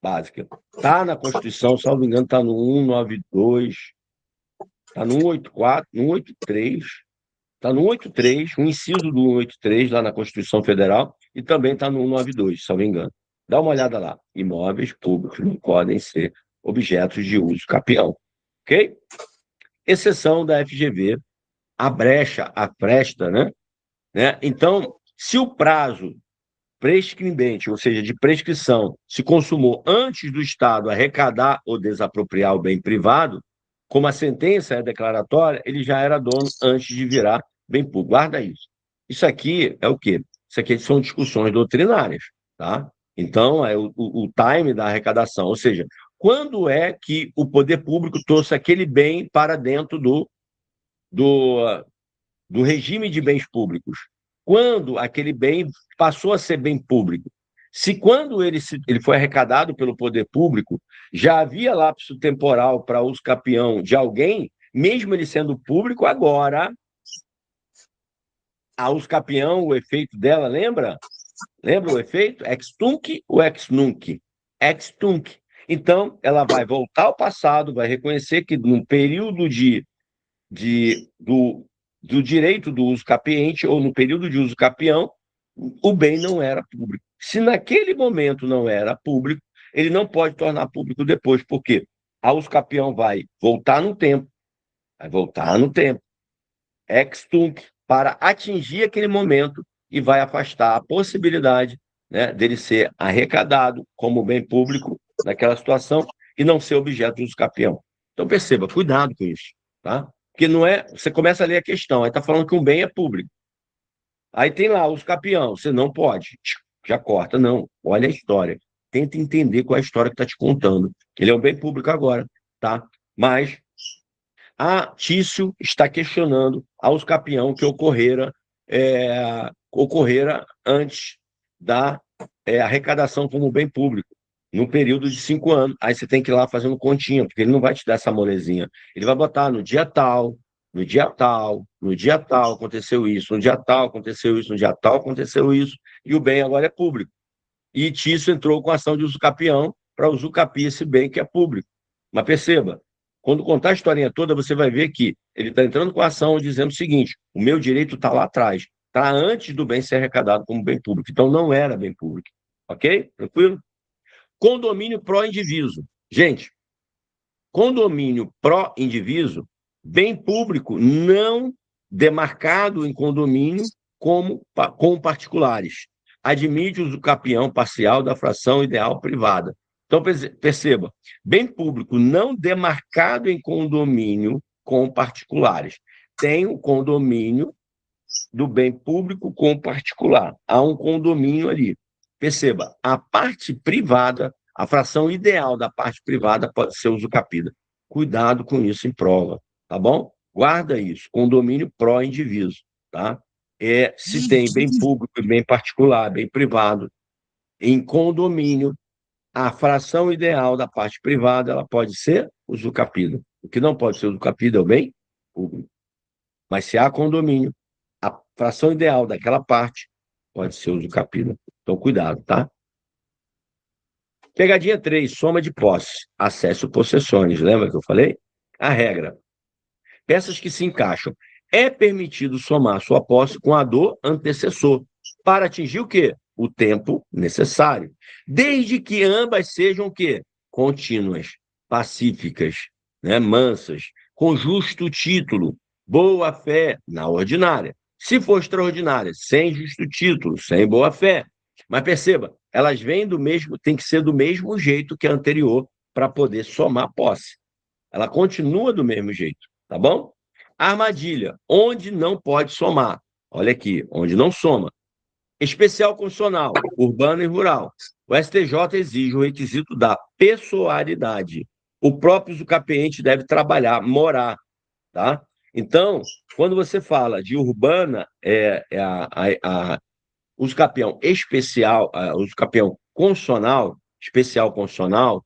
básica. Está na Constituição, salvo engano, está no 192, está no 184, no 183, está no 183, o inciso do 183, lá na Constituição Federal, e também está no 192, salvo engano. Dá uma olhada lá. Imóveis públicos não podem ser objetos de uso capião. Ok? Exceção da FGV, a brecha, a fresta, né? Então, se o prazo prescribente, ou seja, de prescrição, se consumou antes do Estado arrecadar ou desapropriar o bem privado, como a sentença é declaratória, ele já era dono antes de virar bem público. Guarda isso. Isso aqui é o quê? Isso aqui são discussões doutrinárias, tá? Então, é o time da arrecadação, ou seja, quando é que o poder público trouxe aquele bem para dentro do regime de bens públicos? Quando aquele bem passou a ser bem público? Se quando ele foi arrecadado pelo poder público, já havia lapso temporal para uso capião de alguém, mesmo ele sendo público, agora a uso capião, o efeito dela, lembra? Lembra o efeito? Ex tunc ou ex nunc? Ex tunc. Então, ela vai voltar ao passado, vai reconhecer que no período do direito do uso capiente ou no período de uso capião, o bem não era público. Se naquele momento não era público, ele não pode tornar público depois, porque a uso capião vai voltar no tempo, ex tunc, para atingir aquele momento e vai afastar a possibilidade, né, dele ser arrecadado como bem público naquela situação e não ser objeto de uso capião. Então perceba, cuidado com isso, tá? Porque não é. Você começa a ler a questão, aí está falando que um bem é público. Aí tem lá os capião, você não pode, já corta. Não, olha a história. Tenta entender qual é a história que está te contando. Ele é um bem público agora, tá? Mas a Tício está questionando aos capião que ocorrera antes da arrecadação como bem público, no período de 5 anos. Aí você tem que ir lá fazendo continha, porque ele não vai te dar essa molezinha. Ele vai botar no dia tal, no dia tal, no dia tal aconteceu isso, no dia tal aconteceu isso, no dia tal aconteceu isso, e o bem agora é público. E Tício entrou com ação de usucapião para usucapiar esse bem que é público. Mas perceba, quando contar a historinha toda, você vai ver que ele está entrando com a ação dizendo o seguinte: o meu direito está lá atrás, está antes do bem ser arrecadado como bem público. Então não era bem público. Ok? Tranquilo? Condomínio pró-indiviso. Gente, condomínio pró-indiviso, bem público não demarcado em condomínio com particulares. Admite o usucapião parcial da fração ideal privada. Então, perceba, bem público não demarcado em condomínio com particulares. Tem o condomínio do bem público com particular. Há um condomínio ali. Perceba, a parte privada, a fração ideal da parte privada pode ser usucapida. Cuidado com isso em prova, tá bom? Guarda isso, condomínio pró-indiviso, tá? Se tem bem público e bem particular, bem privado, em condomínio, a fração ideal da parte privada ela pode ser usucapida. O que não pode ser usucapida é o bem público. Mas se há condomínio, a fração ideal daquela parte pode ser usucapida. Então, cuidado, tá? Pegadinha 3, soma de posse, acesso possessões. Lembra que eu falei? A regra. Peças que se encaixam. É permitido somar sua posse com a do antecessor, para atingir o quê? O tempo necessário. Desde que ambas sejam o quê? Contínuas, pacíficas, né? Mansas, com justo título, boa fé na ordinária. Se for extraordinária, sem justo título, sem boa fé. Mas perceba, elas vêm do mesmo, tem que ser do mesmo jeito que a anterior para poder somar posse. Ela continua do mesmo jeito, tá bom? Armadilha, onde não pode somar. Olha aqui, onde não soma. Especial constitucional, urbano e rural. O STJ exige o requisito da pessoalidade. O próprio usucapiente deve trabalhar, morar, tá? Então, quando você fala de urbana, usucapião especial, usucapião constitucional, especial constitucional,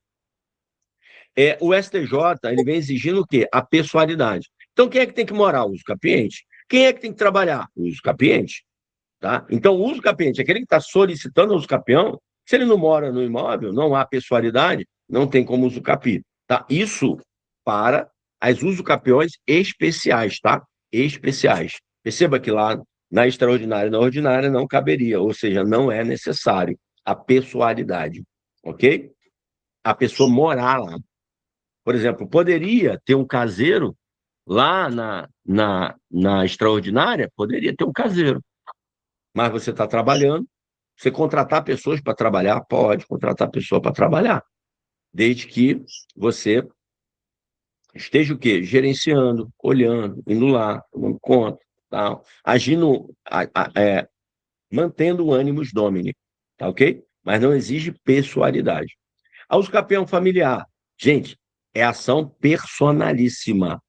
o STJ ele vem exigindo o quê? A pessoalidade. Então, quem é que tem que morar? O usucapiente. Quem é que tem que trabalhar? O usucapiente. Tá? Então, o usucapiente, aquele que está solicitando o usucapião, Se ele não mora no imóvel, não há pessoalidade, não tem como usucapião, tá? Isso para as usucapiões especiais, tá? Especiais. Perceba que lá na extraordinária e na ordinária não caberia, ou seja, não é necessário a pessoalidade, ok? A pessoa morar lá. Por exemplo, poderia ter um caseiro lá na extraordinária, poderia ter um caseiro, mas você está trabalhando, você contratar pessoas para trabalhar, pode contratar pessoa para trabalhar, desde que você esteja o quê? Gerenciando, olhando, indo lá, tomando conta, tal, agindo, mantendo o ânimos domini, tá ok? Mas não exige pessoalidade. A usucapião familiar, gente, é ação personalíssima,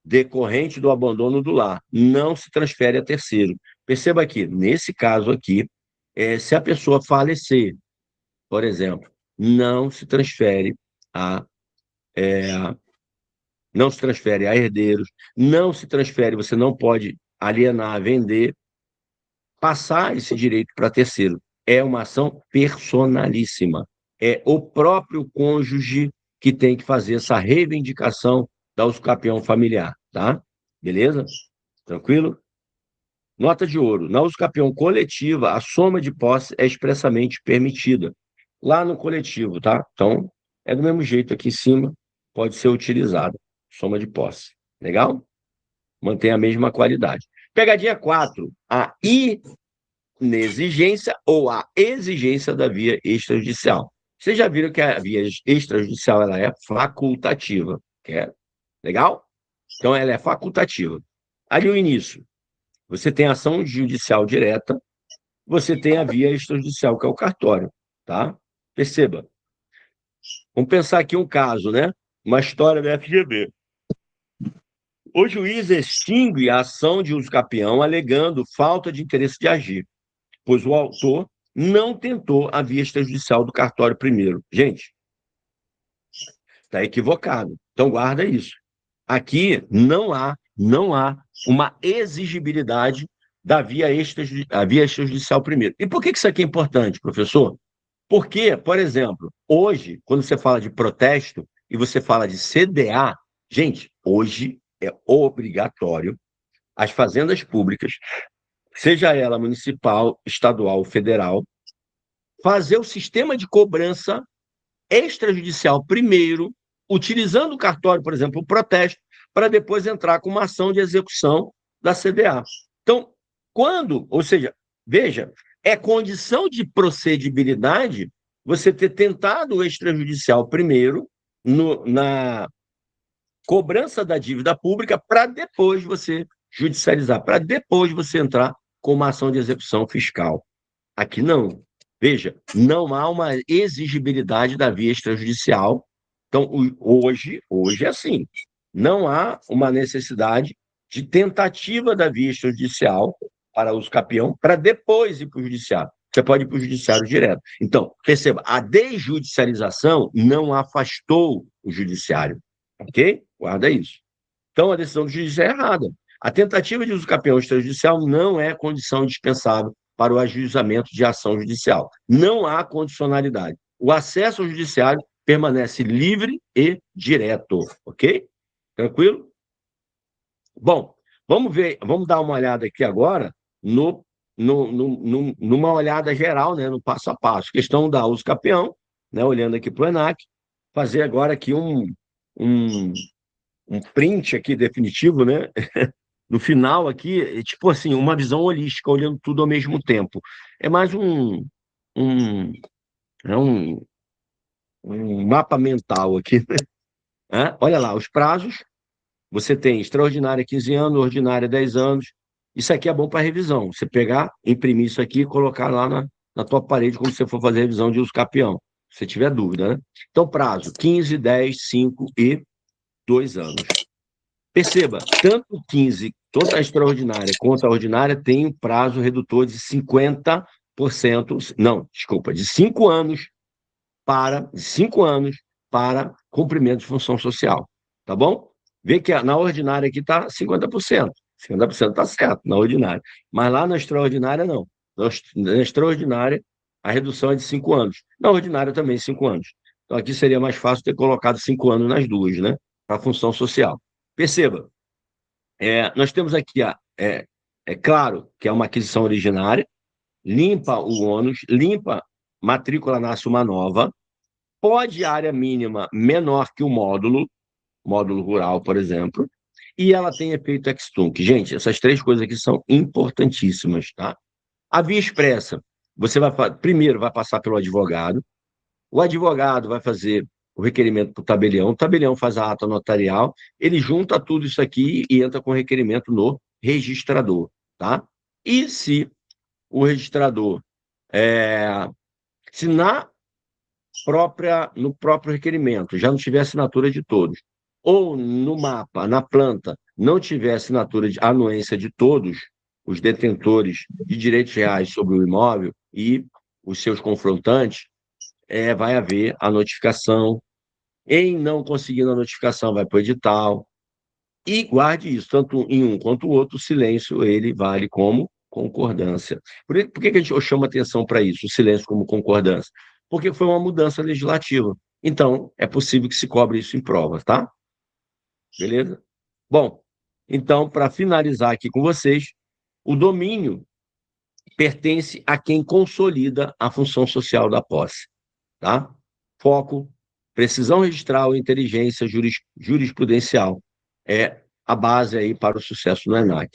decorrente do abandono do lar, não se transfere a terceiro. Perceba que, nesse caso aqui, se a pessoa falecer, por exemplo, não se transfere a não se transfere a herdeiros, não se transfere, você não pode alienar, vender, passar esse direito para terceiro. É uma ação personalíssima. É o próprio cônjuge que tem que fazer essa reivindicação da usucapião familiar, tá? Beleza? Tranquilo? Nota de ouro. Na usucapião coletiva, a soma de posse é expressamente permitida. Lá no coletivo, tá? Então, é do mesmo jeito aqui em cima, pode ser utilizada. Soma de posse. Legal? Mantém a mesma qualidade. Pegadinha 4. A inexigência ou a exigência da via extrajudicial. Vocês já viram que a via extrajudicial ela é facultativa. Legal? Então, ela é facultativa. Ali o início. Você tem a ação judicial direta, você tem a via extrajudicial, que é o cartório, tá? Perceba. Vamos pensar aqui um caso, né? Uma história da FGV. O juiz extingue a ação de usucapião alegando falta de interesse de agir, pois o autor não tentou a via extrajudicial do cartório primeiro. Gente, está equivocado. Então, guarda isso. Aqui não há uma exigibilidade da via extrajudicial primeiro. E por que isso aqui é importante, professor? Porque, por exemplo, hoje, quando você fala de protesto e você fala de CDA, gente, hoje é obrigatório as fazendas públicas, seja ela municipal, estadual ou federal, fazer o sistema de cobrança extrajudicial primeiro, utilizando o cartório, por exemplo, o protesto, para depois entrar com uma ação de execução da CDA. Então, ou seja, veja, é condição de procedibilidade você ter tentado o extrajudicial primeiro, na cobrança da dívida pública, para depois você judicializar, para depois você entrar com uma ação de execução fiscal. Aqui não. Veja, não há uma exigibilidade da via extrajudicial. Então, hoje é assim. Não há uma necessidade de tentativa da via extrajudicial para usucapião para depois ir para o judiciário. Você pode ir para o judiciário direto. Então, perceba, a desjudicialização não afastou o judiciário. Ok? Guarda isso. Então, a decisão do juiz é errada. A tentativa de usucapião extrajudicial não é condição dispensável para o ajuizamento de ação judicial. Não há condicionalidade. O acesso ao judiciário permanece livre e direto, ok? Tranquilo? Bom, vamos dar uma olhada aqui agora numa olhada geral, né, no passo a passo. Questão da usucapião, né, olhando aqui para o ENAC, fazer agora aqui um print aqui definitivo, né? No final aqui, tipo assim, uma visão holística, olhando tudo ao mesmo tempo. É mais um, é um mapa mental aqui, né? Olha lá, os prazos, você tem extraordinária 15 anos, ordinária 10 anos. Isso aqui é bom para revisão. Você pegar, imprimir isso aqui e colocar lá na tua parede quando você for fazer revisão de usucapião, se você tiver dúvida, né? Então, prazo, 15, 10, 5 e 2 anos. Perceba, tanto a extraordinária quanto a ordinária tem um prazo redutor de 50%, não, desculpa, de 5 anos para cumprimento de função social, tá bom? Vê que na ordinária aqui está 50%. 50% está certo na ordinária. Mas lá na extraordinária, não. Na extraordinária, a redução é de 5 anos. Na ordinária também 5 anos. Então aqui seria mais fácil ter colocado 5 anos nas duas, né? Para a função social. Perceba, nós temos aqui, é claro que é uma aquisição originária, limpa o ônus, limpa matrícula nasce uma nova, pode área mínima menor que o módulo rural, por exemplo, e ela tem efeito ex-tunc. Gente, essas três coisas aqui são importantíssimas, tá? A via expressa, você primeiro vai passar pelo advogado, o advogado vai fazer o requerimento para o tabelião faz a ata notarial, ele junta tudo isso aqui e entra com o requerimento no registrador, tá? E se o registrador, se no próprio requerimento já não tiver assinatura de todos, ou no mapa, na planta, não tiver assinatura de anuência de todos os detentores de direitos reais sobre o imóvel e os seus confrontantes, vai haver a notificação. Em não conseguindo a notificação, vai para o edital. E guarde isso, tanto em um quanto o outro, o silêncio ele vale como concordância. Por que a gente chama atenção para isso, o silêncio como concordância? Porque foi uma mudança legislativa. Então, é possível que se cobre isso em prova, tá? Beleza? Bom, então, para finalizar aqui com vocês, o domínio pertence a quem consolida a função social da posse, tá? Foco, precisão registral e inteligência jurisprudencial é a base aí para o sucesso no ENAC.